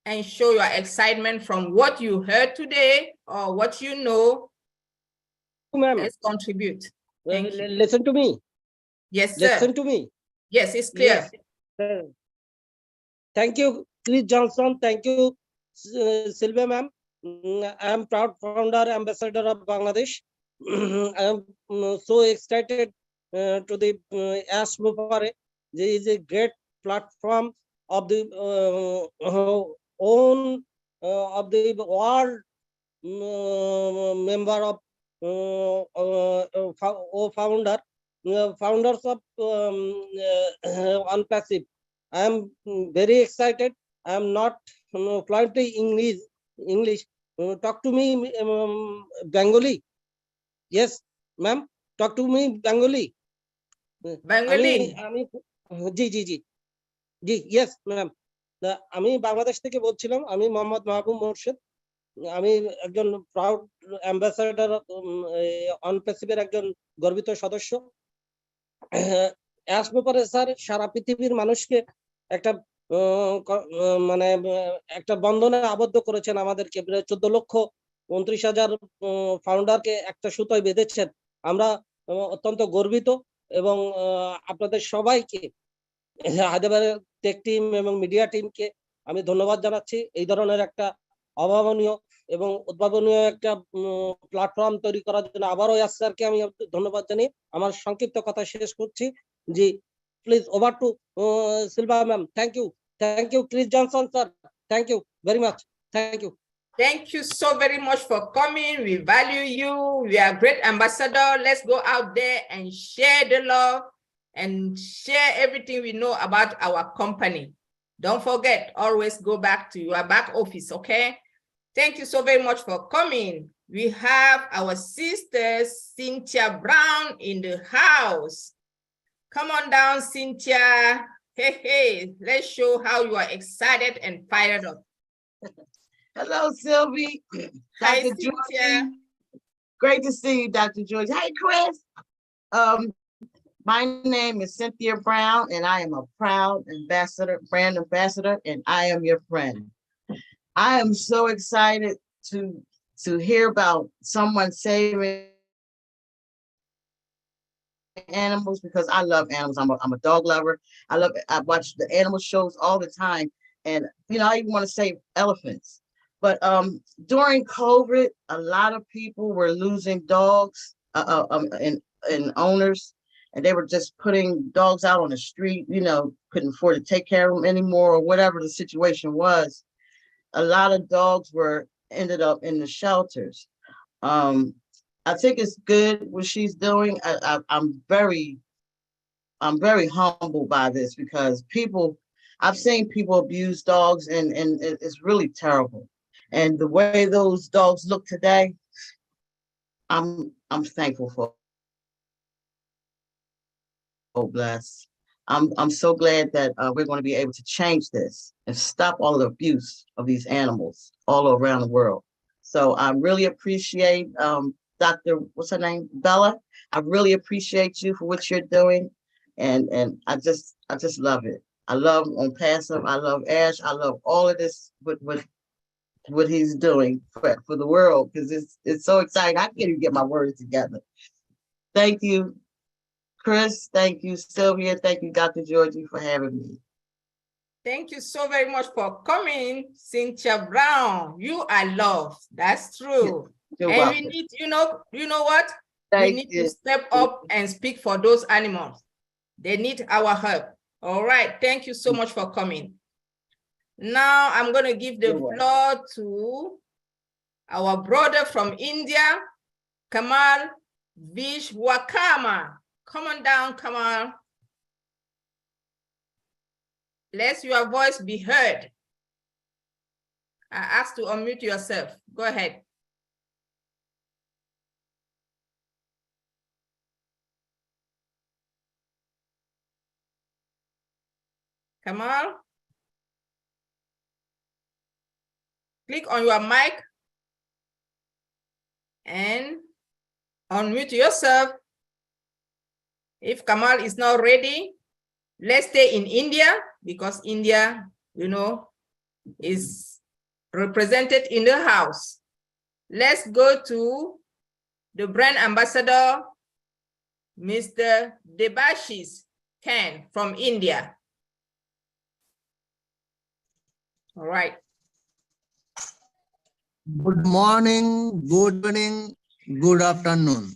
and show your excitement from what you heard today or what you know. Let's contribute. Listen to me. Yes, sir. Listen to me. Yes, it's clear. Yes. Thank you, Chris Johnson. Thank you, Sylvia ma'am. I am proud founder, ambassador of Bangladesh. I am so excited to the Ask Mupare. There is a great platform of the own of the world member of founders of ONPASSIVE. I am very excited. I am not fluently English. Talk to me Bengali. Yes, ma'am. Talk to me Bengali. Bengali. G yes ma'am. আমি বাংলাদেশ থেকে বলছিলাম, আমি মোহাম্মদ মাহবুব মোর্শেদ। আমি একজন proud ambassador অনপ্যাসিভের একজন গর্বিত সদস্য। Ash ব্যাপারে স্যার সারা পৃথিবীর মানুষকে একটা মানে একটা বন্ধনে আবদ্ধ করেছেন, আমাদেরকে 14,29,000 ফাউন্ডারকে একটা সুতোয় বেঁধেছেন। আমরা অত্যন্ত গর্বিত এবং আপনাদের সবাইকে হায়দ্রাবাদের টেক টিম এবং মিডিয়া টিমকে আমি ধন্যবাদ জানাচ্ছি। এই ধরনের একটা অভাবনীয় এবং উদ্ভাবনীয় একটা প্ল্যাটফর্ম তৈরি করার জন্য আবারও ইয়াস স্যারকে আমি ধন্যবাদ জানিয়ে আমার সংক্ষিপ্ত কথা শেষ করছি। জি please over to Silva ma'am. Thank you Chris Johnson sir, thank you very much, thank you. Thank you so very much for coming. We value you. We are great ambassador. Let's go out there and share the love and share everything we know about our company. Don't forget, always go back to your back office, okay? Thank you so very much for coming. we have our sister Cynthia Brown in the house. Come on down, Cynthia. Hey, hey, let's show how you are excited and fired up. Hello, Sylvie. Hi, Dr. Cynthia. Georgie. Great to see you, Dr. George. Hey, Chris. My name is Cynthia Brown, and I am a proud ambassador, brand ambassador, and I am your friend. I am so excited to hear about someone saving animals because I love animals. I'm a dog lover. I watch the animal shows all the time. And I even want to save elephants. But during COVID, a lot of people were losing dogs and owners, and they were just putting dogs out on the street, couldn't afford to take care of them anymore, or whatever the situation was. A lot of dogs ended up in the shelters. I think it's good what she's doing. I'm very humbled by this because I've seen people abuse dogs and it's really terrible. And the way those dogs look today, I'm thankful for. Oh, bless. I'm so glad that we're going to be able to change this and stop all the abuse of these animals all around the world. So I really appreciate Dr. What's her name? Bella. I really appreciate you for what you're doing. And I just love it. I love ONPASSIVE. I love Ash. I love all of this what he's doing for the world because it's so exciting. I can't even get my words together. Thank you, Chris. Thank you, Sylvia. Thank you, Dr. Georgie, for having me. Thank you so very much for coming, Cynthia Brown. You are loved. That's true. You're and welcome. we need, you know what? Thank we need you. to step up and speak for those animals. They need our help. All right. Thank you so much for coming. Now I'm going to give the floor to our brother from India, Kamal Vishwakama. Come on down, Kamal. Let your voice be heard. I ask to unmute yourself. Go ahead. Kamal. Click on your mic and unmute yourself. If Kamal is not ready, let's stay in India because India, is represented in the house. Let's go to the brand ambassador, Mr. Debashis Ken from India. All right. Good morning, good evening, good afternoon.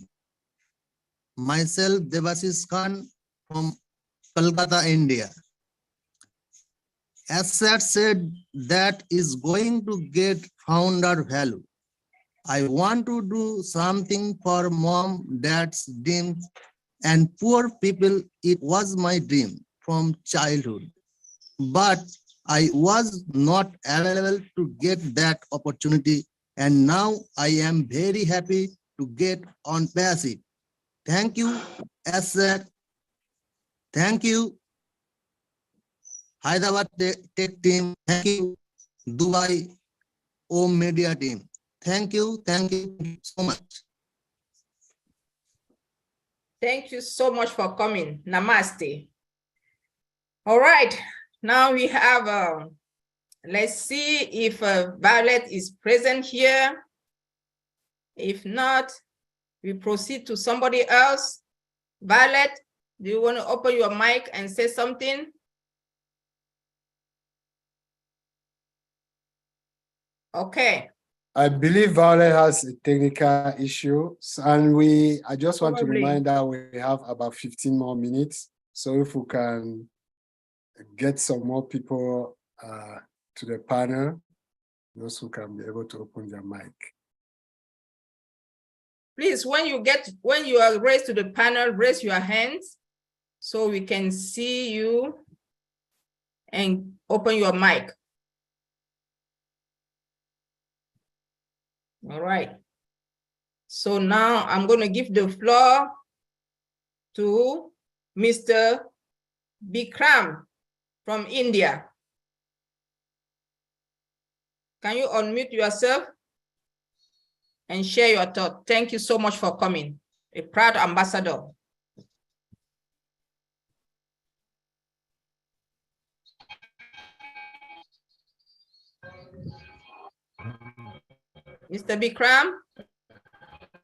Myself, Debashis Khan from Kolkata, India. Asset said that is going to get founder value. I want to do something for mom, dad's dreams, and poor people. It was my dream from childhood, but I was not available to get that opportunity, and now I am very happy to get ONPASSIVE. Thank you, Asset. Thank you, Hyderabad Tech team. Thank you, Dubai Home Media team. Thank you so much. Thank you so much for coming. Namaste. All right, now we have, let's see if Violet is present here. If not, we proceed to somebody else. Violet, do you want to open your mic and say something? Okay. I believe Violet has a technical issue, and I just want to remind that we have about 15 more minutes. So if we can get some more people to the panel, those who can be able to open their mic. Please, when you are raised to the panel, raise your hands so we can see you and open your mic. All right. So now I'm going to give the floor to Mr. Bikram from India. Can you unmute yourself and share your thought? Thank you so much for coming. A proud ambassador. Mr. Bikram,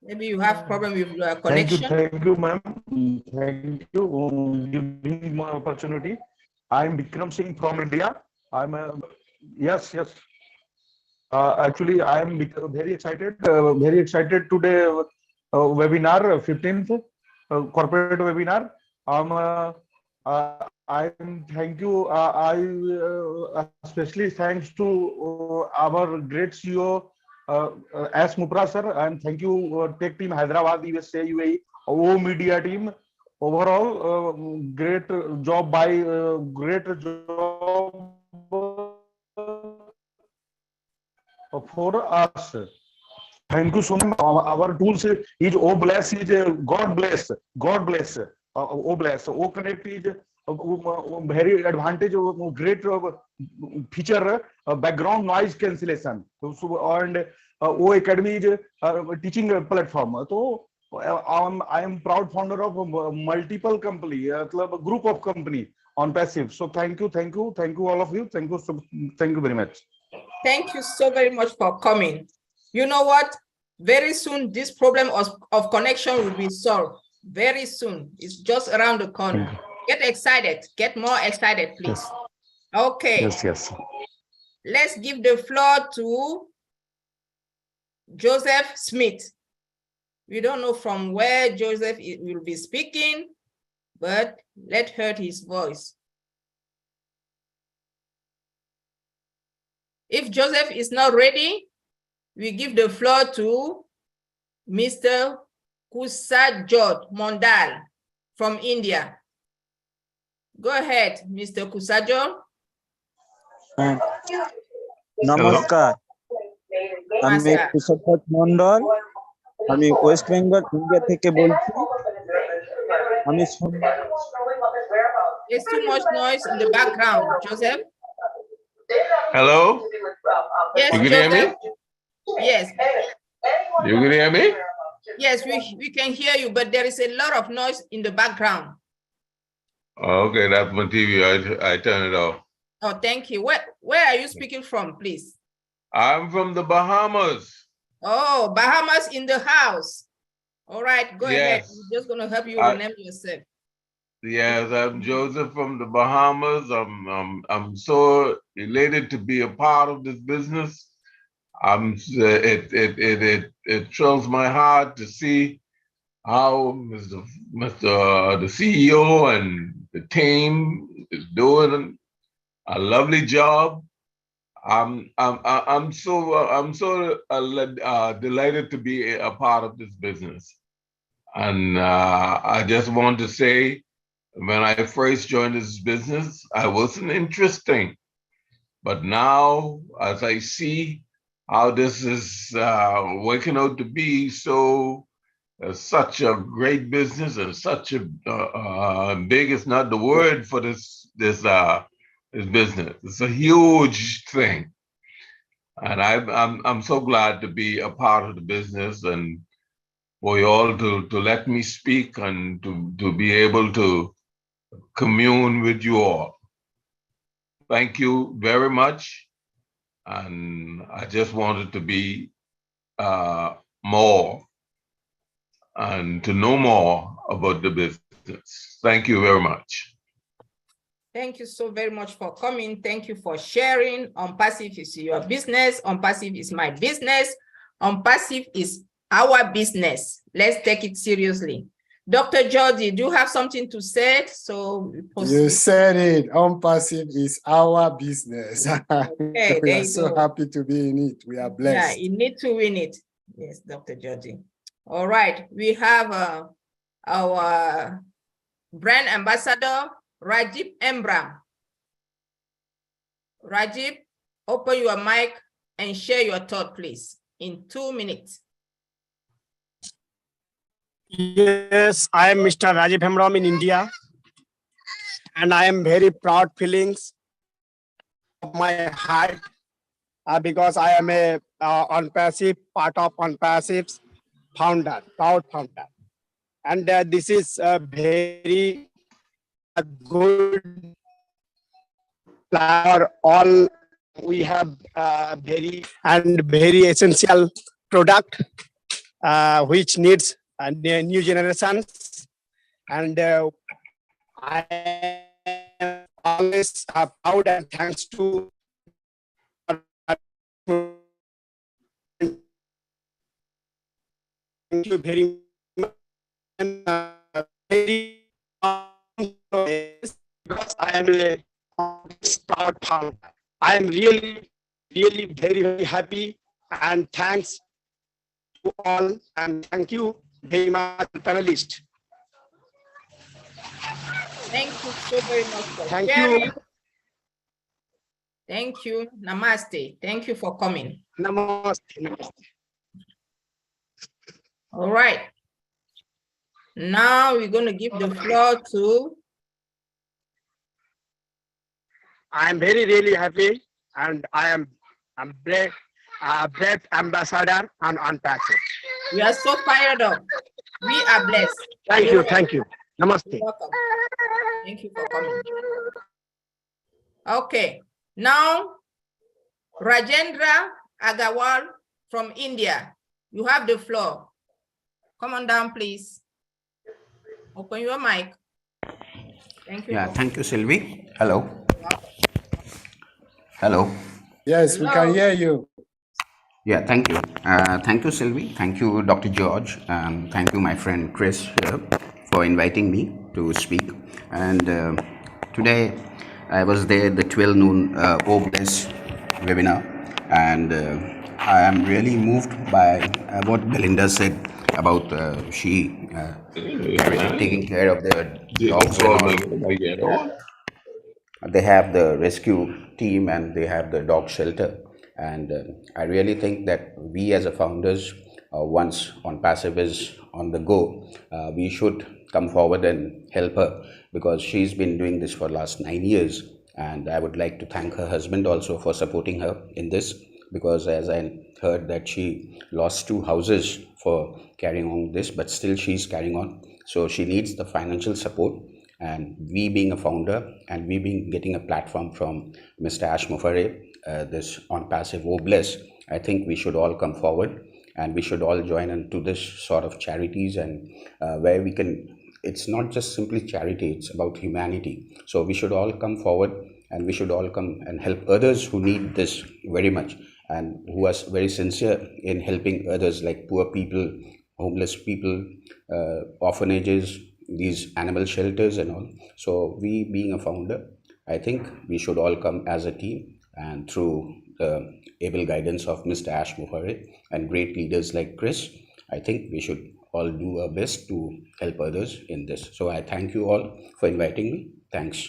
maybe you have problem with your connection. Thank you, ma'am. Thank you for giving me my opportunity. I'm Bikram Singh from India. Yes. Actually, I am very excited today. Webinar 15th corporate webinar. I'm thank you. I especially thanks to our great CEO S. Mupra sir, and thank you Tech Team Hyderabad, USA, UAE, O Media team. Overall, great job for us. Thank you so much. Our tools is O bless is God bless. God bless. O bless. O connect is very advantage. Great feature background noise cancellation. And O Academy is teaching platform. So I am proud founder of multiple company, group of company ONPASSIVE. So thank you all of you. Thank you very much. Thank you so very much for coming. You know what? Very soon, this problem of connection will be solved. Very soon. It's just around the corner. Get excited. Get more excited, please. Yes. Okay. Yes. Let's give the floor to Joseph Smith. We don't know from where Joseph will be speaking, but let's hear his voice. If Joseph is not ready, we give the floor to Mr. Kusajot Mondal from India. Go ahead, Mr. Kusajo. নমস্কার আমি কুশল মন্ডল আমি West Bengal India থেকে বলছি আমি There's too much noise in the background, Joseph. Hello? Yes, you can Joseph. hear me? Yes. You can hear me? Yes, we can hear you, but there is a lot of noise in the background. Okay, that's my TV. I turn it off. Oh, thank you. Where are you speaking from, please? I'm from the Bahamas. Oh, Bahamas in the house. All right, go ahead. Yes. I'm just going to help you rename yourself. Yes, I'm Joseph from the Bahamas. I'm so elated to be a part of this business. It thrills my heart to see how the CEO and the team is doing a lovely job. I'm so delighted to be a part of this business, and I just want to say, when I first joined this business, I wasn't interesting, but now as I see how this is working out to be such a great business and such a big is not the word for this business. It's a huge thing, and I'm so glad to be a part of the business and for you all to let me speak and to be able to commune with you all. Thank you very much, and I just wanted to be more and to know more about the business. Thank you very much. Thank you so very much for coming. Thank you for sharing. ONPASSIVE is your business. ONPASSIVE is my business. ONPASSIVE is our business. Let's take it seriously. Dr. Jody, do you have something to say? You said it. ONPASSIVE is our business. Okay, we are so happy to be in it. We are blessed. Yeah, you need to win it. Yes, Dr. Jody. All right, we have our brand ambassador, Rajib Embram. Rajib, open your mic and share your thought, please, in 2 minutes. Yes, I am Mr. Rajiv Hemram in India, and I am very proud feelings of my heart because I am a ONPASSIVE, part of ONPASSIVE's founder, proud founder. And this is a very good for all. We have very essential product which needs new generations, and I am always proud and thanks to thank you very much. Very because I am a proud founder. I am really very, very happy, and thanks to all, and thank you very much, panelists. Thank you so very much for Thank sharing. you. Thank you. Namaste. Thank you for coming. Namaste. Namaste. All right. Now we're going to give the floor to. I'm really happy, and I'm great ambassador on ONPASSIVE. We are so fired up. We are blessed. Thank you. Thank you. Namaste. You're welcome. Thank you for coming. Okay. Now, Rajendra Agarwal from India. You have the floor. Come on down, please. Open your mic. Thank you. Yeah, thank you, Sylvie. Hello. Hello. Yes, we can hear you. Yeah, thank you. Thank you, Sylvie. Thank you, Dr. George. Thank you, my friend Chris, here for inviting me to speak. And today I was there at the 12 noon OBLESS webinar, and I am really moved by what Belinda said about she taking care of the dogs and all. They have the rescue team and they have the dog shelter, and I really think that we as a founders, once ONPASSIVE is on the go, we should come forward and help her, because she's been doing this for the last 9 years, and I would like to thank her husband also for supporting her in this, because as I heard that she lost 2 houses for carrying on this, but still she's carrying on, so she needs the financial support. And we being a founder, and we being getting a platform from Mr. Ash Mufare, this ONPASSIVE OBLESS, I think we should all come forward and we should all join into this sort of charities, and where we can, it's not just simply charity, it's about humanity. So we should all come forward and we should all come and help others who need this very much, and who are very sincere in helping others, like poor people, homeless people, orphanages, these animal shelters and all. So we being a founder, I think we should all come as a team, and through the able guidance of Mr. Ash Mufare and great leaders like Chris, I think we should all do our best to help others in this. So I thank you all for inviting me. Thanks.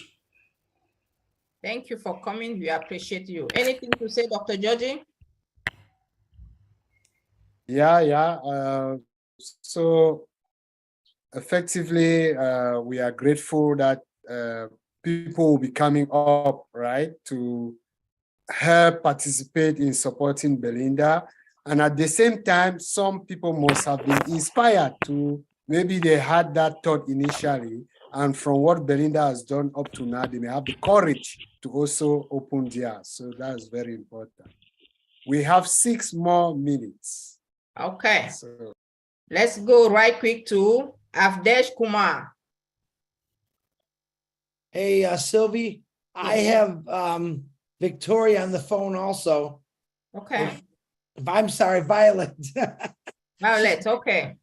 Thank you for coming. We appreciate you. Anything to say, Dr. Georgie? Yeah. So effectively, we are grateful that people will be coming up, right, to help participate in supporting Belinda. And at the same time, some people must have been inspired to, maybe they had that thought initially, and from what Belinda has done up to now, they may have the courage to also open theirs. So that's very important. We have 6 more minutes. Okay. So let's go right quick to Avdesh Kumar. Hey, Sylvie, I have Victoria on the phone also. Okay. I'm sorry, Violet. Violet, okay.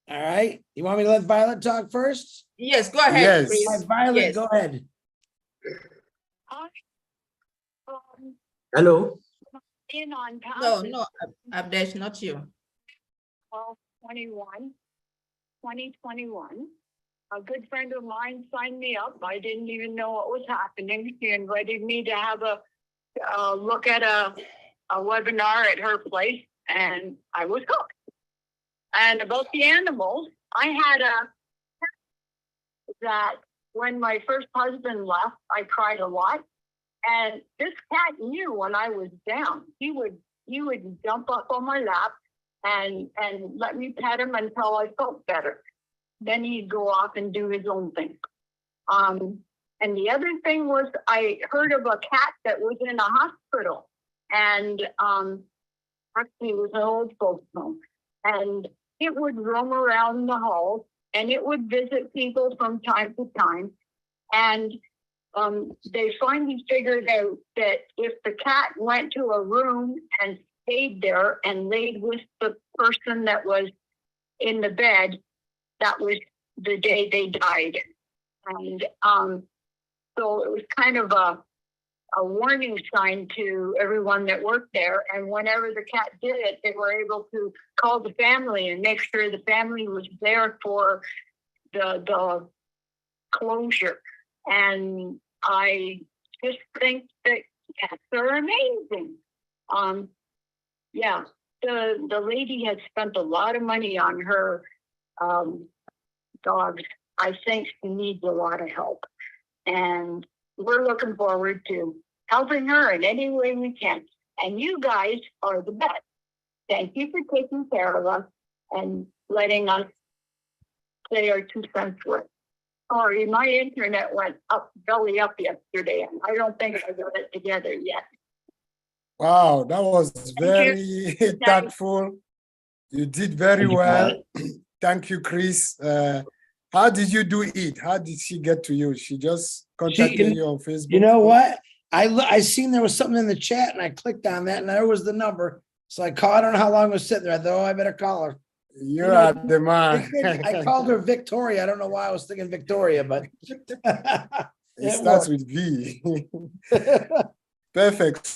All right. You want me to let Violet talk first? Yes, go ahead, please. All right, Violet, Yes. go ahead. Hello. No, Avdesh, not you. 2021. A good friend of mine signed me up. I didn't even know what was happening. She invited me to have a look at a webinar at her place, and I was hooked. And about the animals, I had a that when my first husband left, I cried a lot. And this cat knew when I was down. He would jump up on my lap and let me pet him until I felt better. Then he'd go off and do his own thing. And the other thing was I heard of a cat that was in a hospital, and actually it was an old folks home, and it would roam around the halls and it would visit people from time to time. And they finally figured out that if the cat went to a room and stayed there and laid with the person that was in the bed, that was the day they died. And so it was kind of a warning sign to everyone that worked there. And whenever the cat did it, they were able to call the family and make sure the family was there for the closure. And I just think that cats are amazing. Yeah, the lady had spent a lot of money on her dogs. I think she needs a lot of help. And we're looking forward to helping her in any way we can. And you guys are the best. Thank you for taking care of us and letting us say our 2 cents worth. Sorry, my internet went up, belly up yesterday, and I don't think I got it together yet. Wow, that was very tactful. You did very well. Thank you, Chris. How did you do it? How did she get to you? She just contacted you on Facebook? You know what? I seen there was something in the chat and I clicked on that and there was the number. So I called. I don't know how long I was sitting there. I thought, oh, I better call her. You're at the man. I called her Victoria. I don't know why I was thinking Victoria, but it starts with V. Perfect.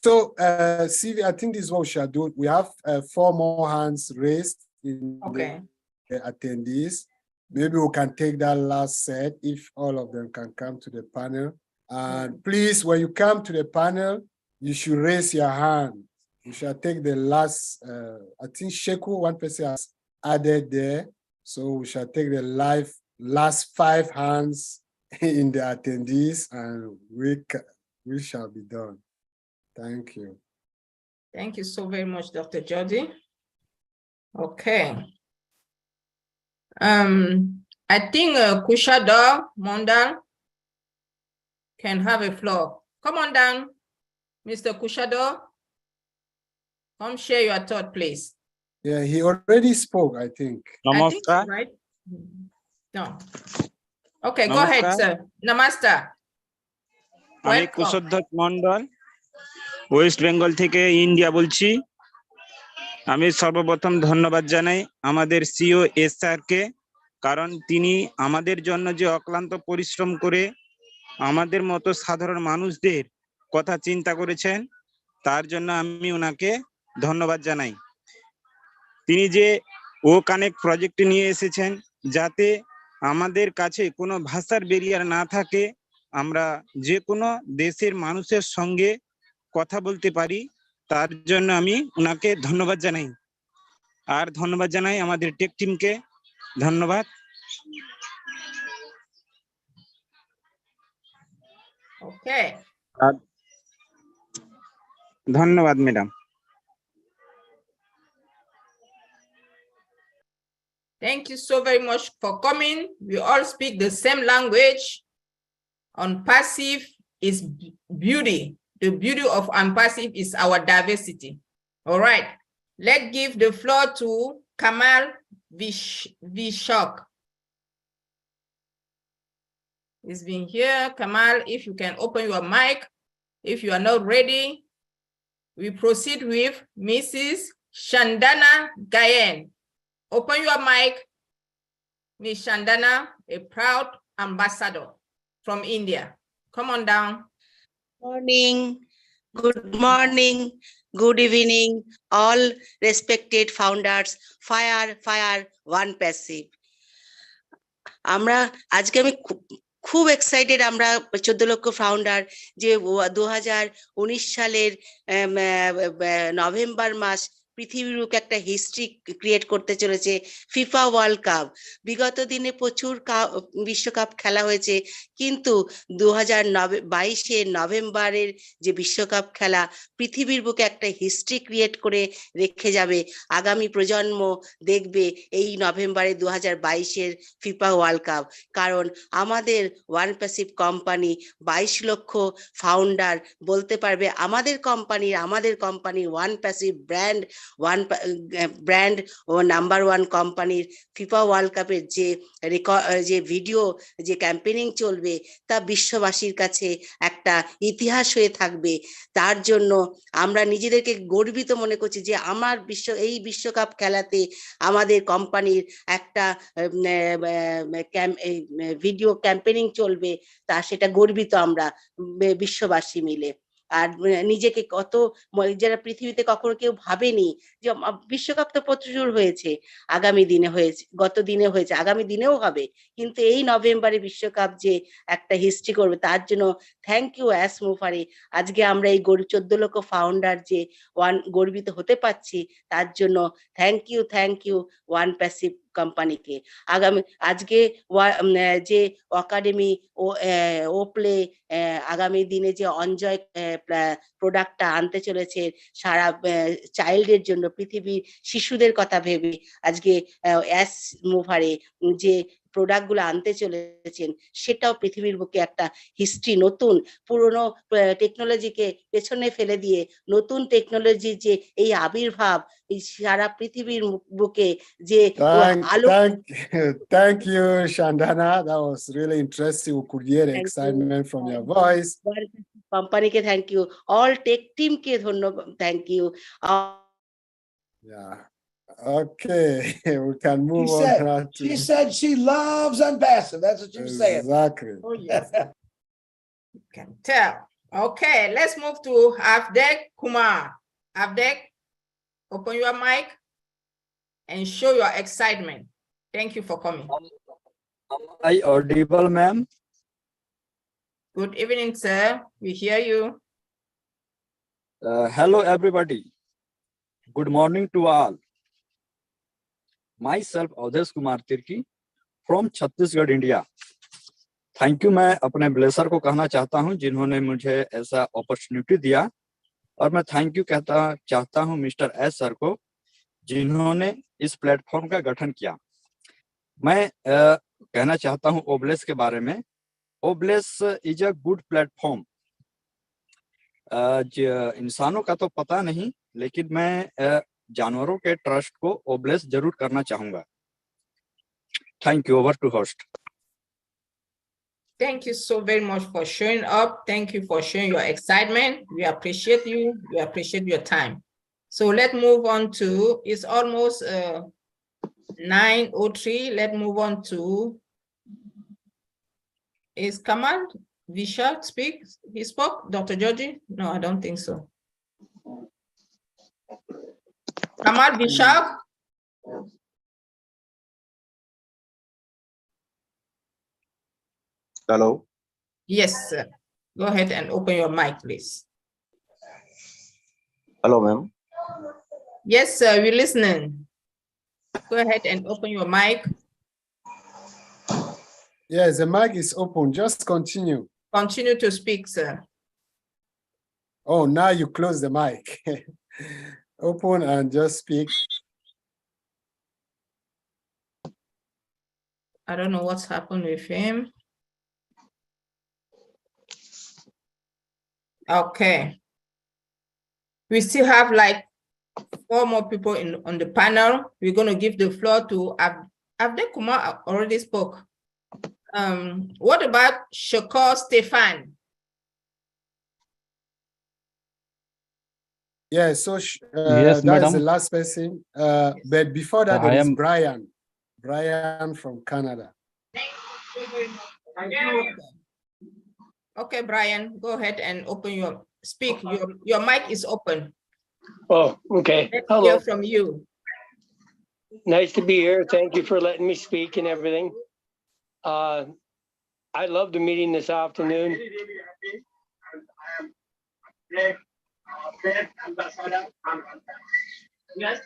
So, CV, I think this is what we shall do. We have 4 more hands raised in the attendees. Maybe we can take that last set if all of them can come to the panel. And please, when you come to the panel, you should raise your hand. You shall take the last, I think Sheku, one person has added there. So we shall take the last 5 hands in the attendees and we shall be done. Thank you. Thank you so very much, Dr. Jody. Okay. I think Kushada Mondal can have a floor. Come on down, Mr. Kushado. Come share your thought, please. Yeah, he already spoke, I think. I think so, right? No. Okay, go ahead, sir. Namaste. আমি Kushadhwaj Mondal West Bengal থেকে India বলছি। আমি সর্বপ্রথম ধন্যবাদ জানাই আমাদের CO SR কে, কারণ তিনি আমাদের জন্য যে অক্লান্ত পরিশ্রম করে আমাদের মতো সাধারণ মানুষদের কথা চিন্তা করেছেন, তার জন্য আমি ওনাকে ধন্যবাদ জানাই। তিনি যে ও কানেক্ট প্রজেক্ট নিয়ে এসেছেন, যাতে আমাদের কাছে কোনো ভাষার ব্যারিয়ার না থাকে, আমরা যে কোনো দেশের মানুষের সঙ্গে কথা বলতে পারি, তার জন্য আমি ওনাকে ধন্যবাদ জানাই। আর ধন্যবাদ জানাই আমাদের টেক টিমকে। ধন্যবাদ। Okay. ধন্যবাদ madam. Thank you so very much for coming. We all speak the same language. ONPASSIVE is beauty. The beauty of ONPASSIVE is our diversity. All right. Let's give the floor to Kamal Vishok. He's been here. Kamal, if you can open your mic. If you are not ready, we proceed with Mrs. Shandana Gayen. Open your mic, Ms. Shandana, a proud ambassador from India. Come on down. Morning, good morning, good evening, all respected founders, fire, ONPASSIVE. আমরা আজকে আমি খুব excited, আমরা 14 লক্ষ founder যে 2019 সালের November মাস পৃথিবীর বুকে একটা হিস্ট্রি ক্রিয়েট করতে চলেছে ফিফা ওয়ার্ল্ড কাপ। বিগত দিনে প্রচুর বিশ্বকাপ খেলা হয়েছে, কিন্তু 2022 নভেম্বরের যে বিশ্বকাপ খেলা পৃথিবীর বুকে একটা হিস্ট্রি ক্রিয়েট করে রেখে যাবে। আগামী প্রজন্ম দেখবে এই নভেম্বরে 2022 ফিফা ওয়ার্ল্ড কাপ। কারণ আমাদের ONPASSIVE কোম্পানি 22 লক্ষ ফাউন্ডার বলতে পারবে আমাদের কোম্পানি ONPASSIVE ব্র্যান্ড ও নাম্বার 1 কোম্পানির ফিফা ওয়ার্ল্ড কাপের যে ভিডিও যে ক্যাম্পেইনিং চলবে তা বিশ্ববাসীর কাছে একটা ইতিহাস হয়ে থাকবে। তার জন্য আমরা নিজেদেরকে গর্বিত মনে করছি যে এই বিশ্বকাপ খেলাতে আমাদের কোম্পানির একটা ভিডিও ক্যাম্পেইনিং চলবে, তা সেটা গর্বিত আমরা বিশ্ববাসী মিলে। আর নিজেকে যারা পৃথিবীতে কখনো কেউ ভাবেনি যে বিশ্বকাপ তো প্রচুর হয়েছে, আগামী দিনে হয়েছে, গত দিনে হয়েছে, আগামী দিনেও হবে, কিন্তু এই নভেম্বরে বিশ্বকাপ যে একটা হিস্ট্রি করবে তার জন্য থ্যাংক ইউ মুফারে। আজকে আমরা এই 14 লক্ষ ফাউন্ডার যে গর্বিত হতে পারছি তার জন্য থ্যাংক ইউ ONPASSIVE কোম্পানিকে। আজকে যে একাডেমি ও প্লে আগামী দিনে যে অনজয় প্রোডাক্টটা আনতে চলেছে সারা চাইল্ডের জন্য, পৃথিবীর শিশুদের কথা ভেবে আজকে মুভারে যে প্রোডাক্টগুলো আনতে চলেছেন সেটাও পৃথিবীর বুকে একটা হিস্ট্রি, নতুন পুরনো টেকনোলজিকে পেছনে ফেলে দিয়ে নতুন টেকনোলজির যে এই আবির্ভাব সারা পৃথিবীর বুকে যে আলো। Thank you, Shandana. That was really interesting. We could hear the excitement from your voice. কোম্পানিকে থ্যাংক ইউ, অল টেক টিমকে ধন্যবাদ, thank you. Yeah. Okay, we can move on now to. She said she loves ONPASSIVE. That's what you're saying. Exactly. Oh, yes. You can tell. Okay, let's move to Avdek Kumar. Avdek, open your mic and show your excitement. Thank you for coming. Am I audible, ma'am? Good evening, sir. We hear you. Hello, everybody. Good morning to all. Myself, Avdesh Kumar Tirki from Chhattisgarh, India. Thank you. मैं अपने blusher को कहना चाहता हूं जिन्होंने मुझे ऐसा opportunity दिया, और मैं थैंक यू कहता चाहता हूं मिस्टर एस सर को जिन्होंने इस प्लेटफॉर्म का गठन किया। मैं कहना चाहता हूं ओब्लेस के बारे में। ओब्लेस इज अ गुड प्लेटफॉर्म। इंसानों का तो पता नहीं, लेकिन मैं जानवरों के ट्रस्ट को ओब्लेस जरूर करना चाहूंगा। Thank you. Over to host. Thank you so very much for showing up. Thank you for showing your excitement. We appreciate you. We appreciate your time. So let's move on to, it's almost 9:03. Let's move on to, is Kamal Vishal speak? He spoke, Dr. Georgie? No, I don't think so. Kamal Vishal? Hello. Yes, sir. Go ahead and open your mic, please. Hello, ma'am. Yes, sir, we're listening. Go ahead and open your mic. Yes, the mic is open. Just continue. Continue to speak, sir. Oh, now you close the mic. Open and just speak. I don't know what's happened with him. Okay. We still have like 4 more people on the panel. We're going to give the floor to Avdek Kumar already spoke. What about Shakur Stefan? Yeah, so Yes, that madam. is the last person. But before that, there is I Brian from Canada. Okay, Brian, go ahead and open speak. Your mic is open. Oh, okay. Let's Hello. hear from you. Nice to be here. Thank you for letting me speak and everything. I love the meeting this afternoon. Yes.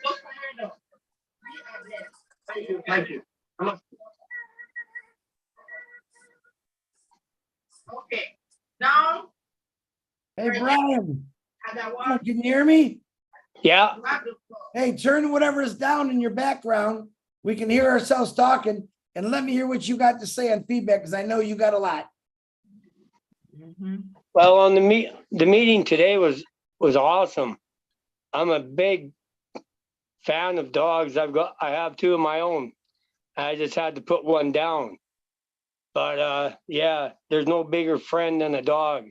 Thank you. Thank you. Okay. Now, Hey, Brian, can you hear me? Yeah. Hey, turn whatever's down in your background. We can hear ourselves talking, and let me hear what you got to say on feedback, because I know you got a lot. Well, on the meeting today was awesome. I'm a big fan of dogs. I have two of my own. I just had to put one down. But yeah, there's no bigger friend than a dog.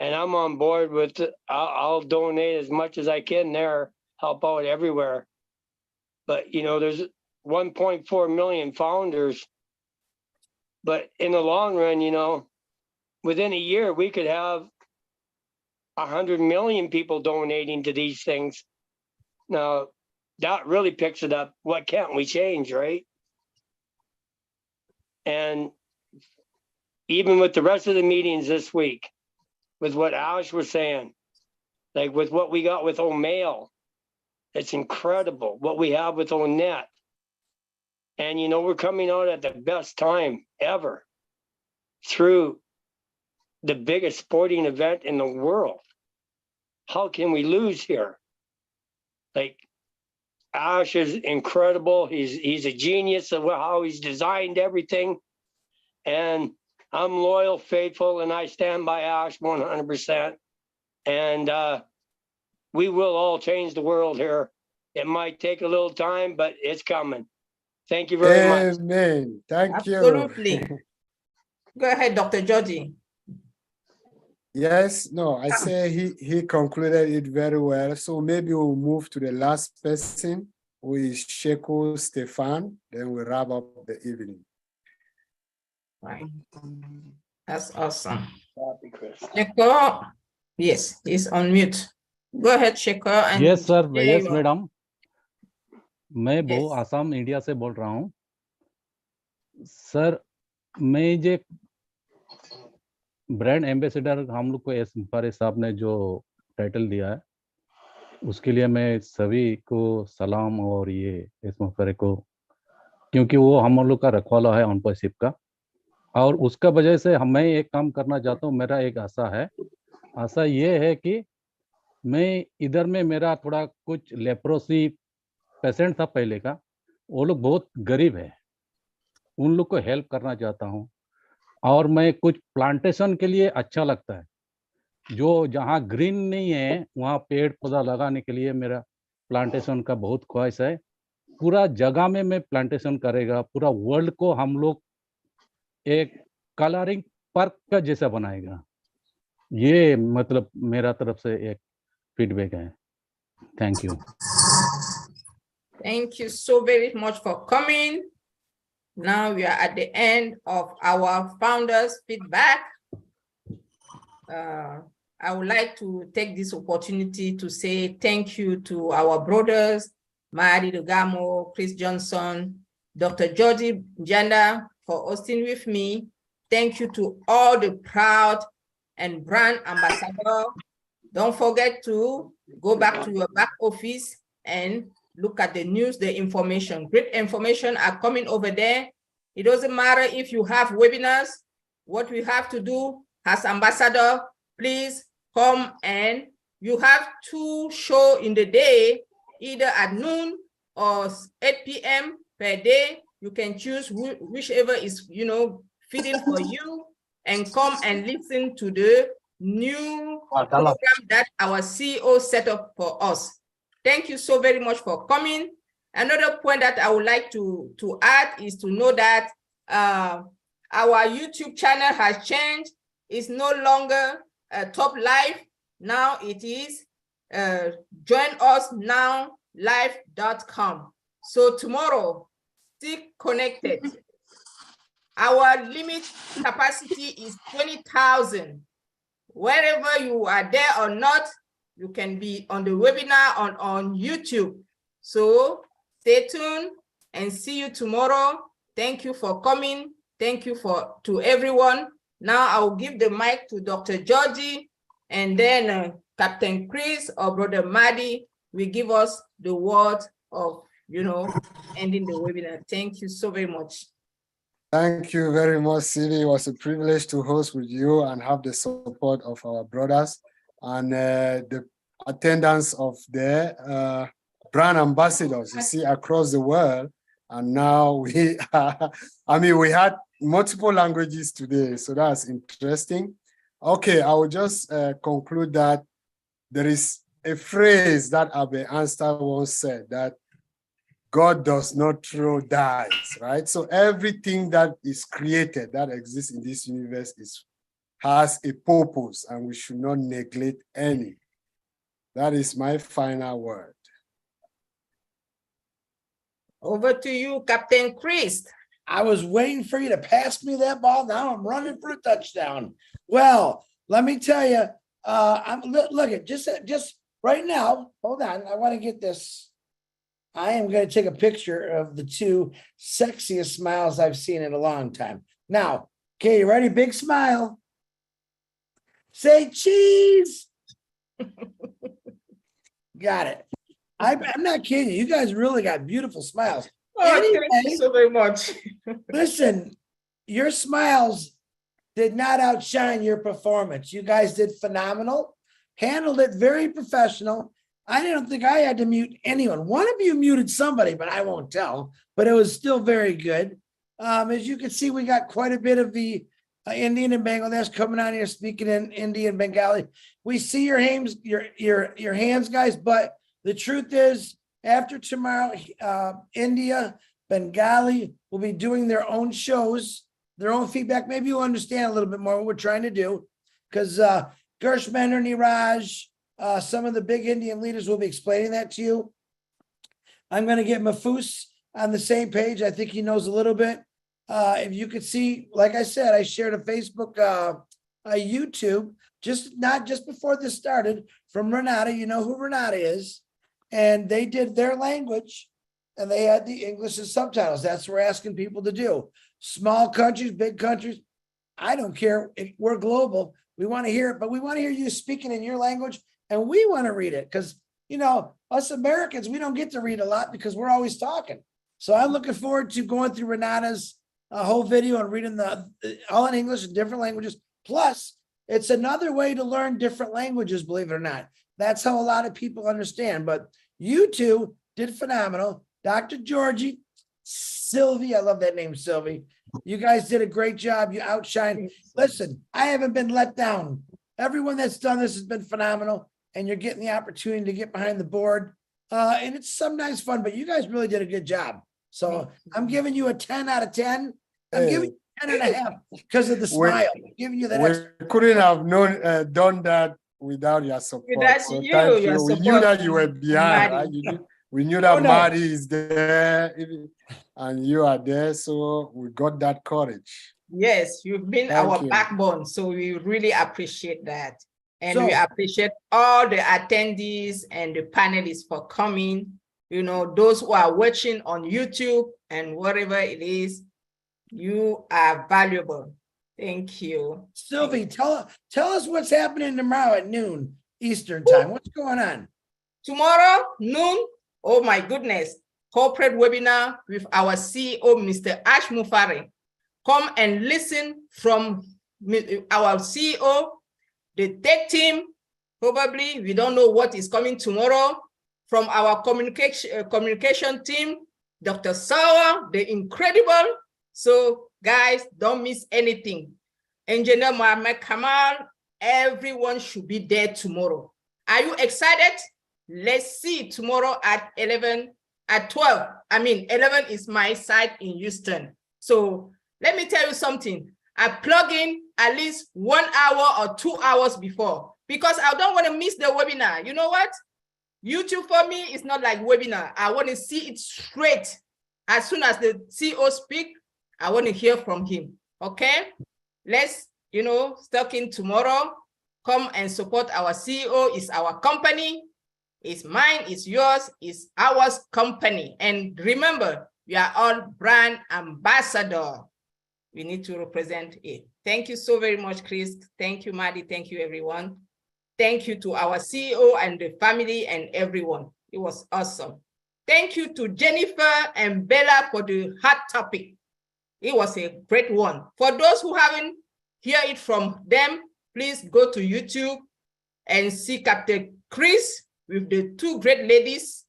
And I'm on board with I'll donate as much as I can there, help out everywhere. But you know, there's 1.4 million founders. But in the long run, you know, within a year we could have 100 million people donating to these things. Now, that really picks it up. What can't we change, right? And even with the rest of the meetings this week, with what Ash was saying, like with what we got with O'Mail, it's incredible what we have with Onet. And, you know, we're coming out at the best time ever through the biggest sporting event in the world. How can we lose here? Like, Ash is incredible. He's a genius of how he's designed everything. And I'm loyal, faithful, and I stand by Ash 100%. And we will all change the world here. It might take a little time, but it's coming. Thank you very much. Amen. Thank you. Absolutely. Go ahead, Dr. Georgie. Yes, no, I say he concluded it very well. So maybe we'll move to the last person, who is Sheko Stefan. Then we'll wrap up the evening. Right. That's awesome. Sheko, yes, he's on mute. Go ahead, Sheko. And yes, sir. there Yes, you are. madam. मैं बहु Assam India से बोल रहा हूँ sir. मैं जे brand ambassador हम लोग को एस फारे साहब ने जो टाइटल दिया है उसके लिए मैं सभी को सलाम और ये एस फारे को, क्योंकि वो हम लोग का रखवाला है ऑनपासिव का, और उसका वजह से मैं एक काम करना चाहता हूँ। मेरा एक आशा है, आशा ये है कि मैं इधर में मेरा थोड़ा कुछ लेप्रोसी पेशेंट था पहले का, वो लोग बहुत गरीब है, उन लोग को हेल्प करना चाहता हूँ। और मैं कुछ प्लांटेशन के लिए अच्छा लगता है, जो जहाँ ग्रीन नहीं है वहाँ पेड़ पौधा लगाने के लिए मेरा प्लांटेशन का बहुत ख्वाहिश है। पूरा जगह में मैं प्लांटेशन करेगा, पूरा वर्ल्ड को हम लोग एक कलरिंग पार्क का जैसा बनाएगा। ये मतलब मेरा तरफ से एक फीडबैक है। Thank you. Thank you so very much for coming. Now we are at the end of our founders' feedback. I would like to take this opportunity to say thank you to our brothers, Mari Dugamo, Chris Johnson, Dr. Georgie Janda for hosting with me. Thank you to all the proud and brand ambassadors. Don't forget to go back to your back office and look at the news, the information. Great information are coming over there. It doesn't matter if you have webinars. What we have to do as ambassador, please come, and you have 2 shows in the day, either at noon or 8 p.m. per day. You can choose whichever is, you know, fitting for you, and come and listen to the new program that our CEO set up for us. Thank you so very much for coming. Another point that I would like to add is to know that our YouTube channel has changed. It's no longer Top Live. Now it is Join Us Now Live.com. So tomorrow, stay connected. Our limit capacity is 20,000. Wherever you are there or not, you can be on the webinar on YouTube. So stay tuned and see you tomorrow. Thank you for coming. Thank you to everyone. Now I will give the mic to Dr. Georgie, and then Captain Chris or Brother Maddy will give us the word of, ending the webinar. Thank you so very much. Thank you very much, Sylvie. It was a privilege to host with you and have the support of our brothers and the attendance of the brand ambassadors you see across the world. And now we we had multiple languages today, so that's interesting. Okay, I will just conclude that there is a phrase that Abe Anstar once said, that God does not throw dice, right? So everything that is created, that exists in this universe has a purpose, and we should not neglect any. That is my final word. Over to you, Captain Chris. I was waiting for you to pass me that ball. Now I'm running for a touchdown. Well, let me tell you, look at just right now. Hold on, I want to get this. I am going to take a picture of the two sexiest smiles I've seen in a long time. Now, okay, you ready? Big smile. Say cheese. Got it. I'm not kidding you. You guys really got beautiful smiles. Oh, anyway, thank you so very much. Listen, your smiles did not outshine your performance. You guys did phenomenal, handled it very professional. I didn't think I had to mute anyone. One of you muted somebody, but I won't tell, but it was still very good. As you can see, we got quite a bit of the Indian and Bangladesh coming on here speaking in Indian Bengali. We see your hands, guys, but the truth is, after tomorrow, India, Bengali will be doing their own shows, their own feedback. Maybe you'll understand a little bit more what we're trying to do, because Gershmender, Niraj, some of the big Indian leaders will be explaining that to you. I'm going to get Mahfouz on the same page. I think he knows a little bit. If you could see, like I said, I shared a Facebook, a YouTube, not just before this started, from Renata. You know who Renata is. And they did their language, and they had the English and subtitles. That's what we're asking people to do. Small countries, big countries, I don't care. We're global. We want to hear it, but we want to hear you speaking in your language, and we want to read it because, us Americans, we don't get to read a lot because we're always talking. So I'm looking forward to going through Renata's whole video and reading all in English and different languages. Plus, it's another way to learn different languages, believe it or not. That's how a lot of people understand. But you two did phenomenal. Dr. Georgie, Sylvie, I love that name, Sylvie. You guys did a great job. You outshined. Listen, I haven't been let down. Everyone that's done this has been phenomenal, and you're getting the opportunity to get behind the board. And it's sometimes fun, but you guys really did a good job. So I'm giving you a 10 out of 10. I'm giving you 10 and a half because of the smile. I'm giving you that extra. We couldn't have done that without your support. Without so you, thank you. your We knew support, that you were behind, right? We knew that Oh, no. Marty is there and you are there. So we got that courage. Yes, you've been Thank our you. backbone. So we really appreciate that. And So- we appreciate all the attendees and the panelists for coming. Those who are watching on YouTube and whatever it is, you are valuable. Thank you. Sylvie, tell us what's happening tomorrow at noon Eastern time. What's going on? Tomorrow, noon, oh my goodness, corporate webinar with our CEO, Mr. Ash Mufari. Come and listen from our CEO, the tech team. Probably, we don't know what is coming tomorrow. From our communication team, Dr. Sawa, the incredible. So guys, don't miss anything. Engineer Mohammed Kamal, everyone should be there tomorrow. Are you excited? Let's see tomorrow at 12. 11 is my site in Houston. So let me tell you something. I plug in at least 1 hour or 2 hours before because I don't want to miss the webinar. You know what? YouTube for me is not like webinar. I want to see it straight. As soon as the CEO speak, I want to hear from him. Okay? Let's, stuck in tomorrow. Come and support our CEO. It's our company. It's mine, it's yours, it's ours company. And remember, we are all brand ambassador. We need to represent it. Thank you so very much, Chris. Thank you, Maddie. Thank you, everyone. Thank you to our CEO and the family and everyone. It was awesome. Thank you to Jennifer and Bella for the hot topic. It was a great one. For those who haven't heard it from them, please go to YouTube and see Captain Chris with the two great ladies.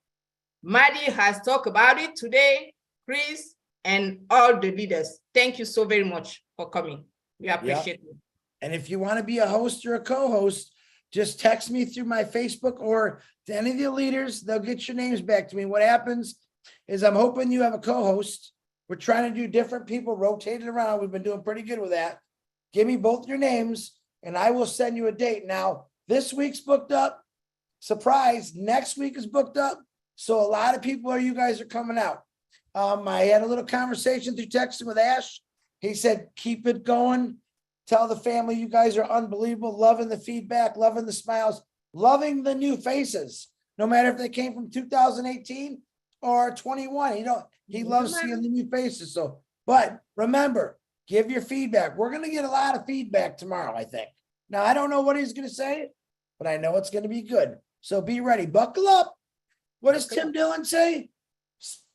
Maddie has talked about it today, Chris, and all the leaders. Thank you so very much for coming. We appreciate it. And if you want to be a host or a co-host, just text me through my Facebook or to any of the leaders. They'll get your names back to me. What happens is I'm hoping you have a co-host. We're trying to do different people rotated around. We've been doing pretty good with that. Give me both your names and I will send you a date. Now, this week's booked up. Surprise, next week is booked up. So a lot of people you guys are coming out. I had a little conversation through texting with Ash. He said, keep it going. Tell the family you guys are unbelievable, loving the feedback, loving the smiles, loving the new faces, no matter if they came from 2018 or 21. He loves seeing the new faces. So, but remember, give your feedback. We're going to get a lot of feedback tomorrow, I think. Now, I don't know what he's going to say, but I know it's going to be good. So be ready. Buckle up. What does Tim Dillon say?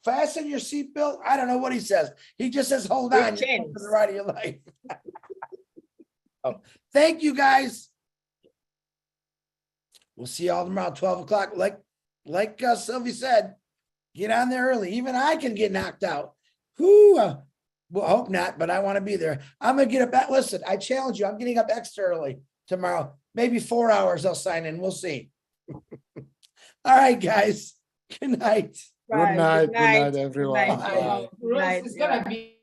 Fasten your seatbelt. I don't know what he says. He just says, hold on. You're going for the ride of your life. Oh, thank you, guys. We'll see y'all tomorrow, 12 o'clock. Like Sylvie said, get on there early. Even I can get knocked out. Whoo, well, I hope not, but I want to be there. I'm going to get up. Listen, I challenge you. I'm getting up extra early tomorrow. Maybe 4 hours I'll sign in. We'll see. All right, guys. Good night. Good night. Good night, everyone. Good night. It's going to be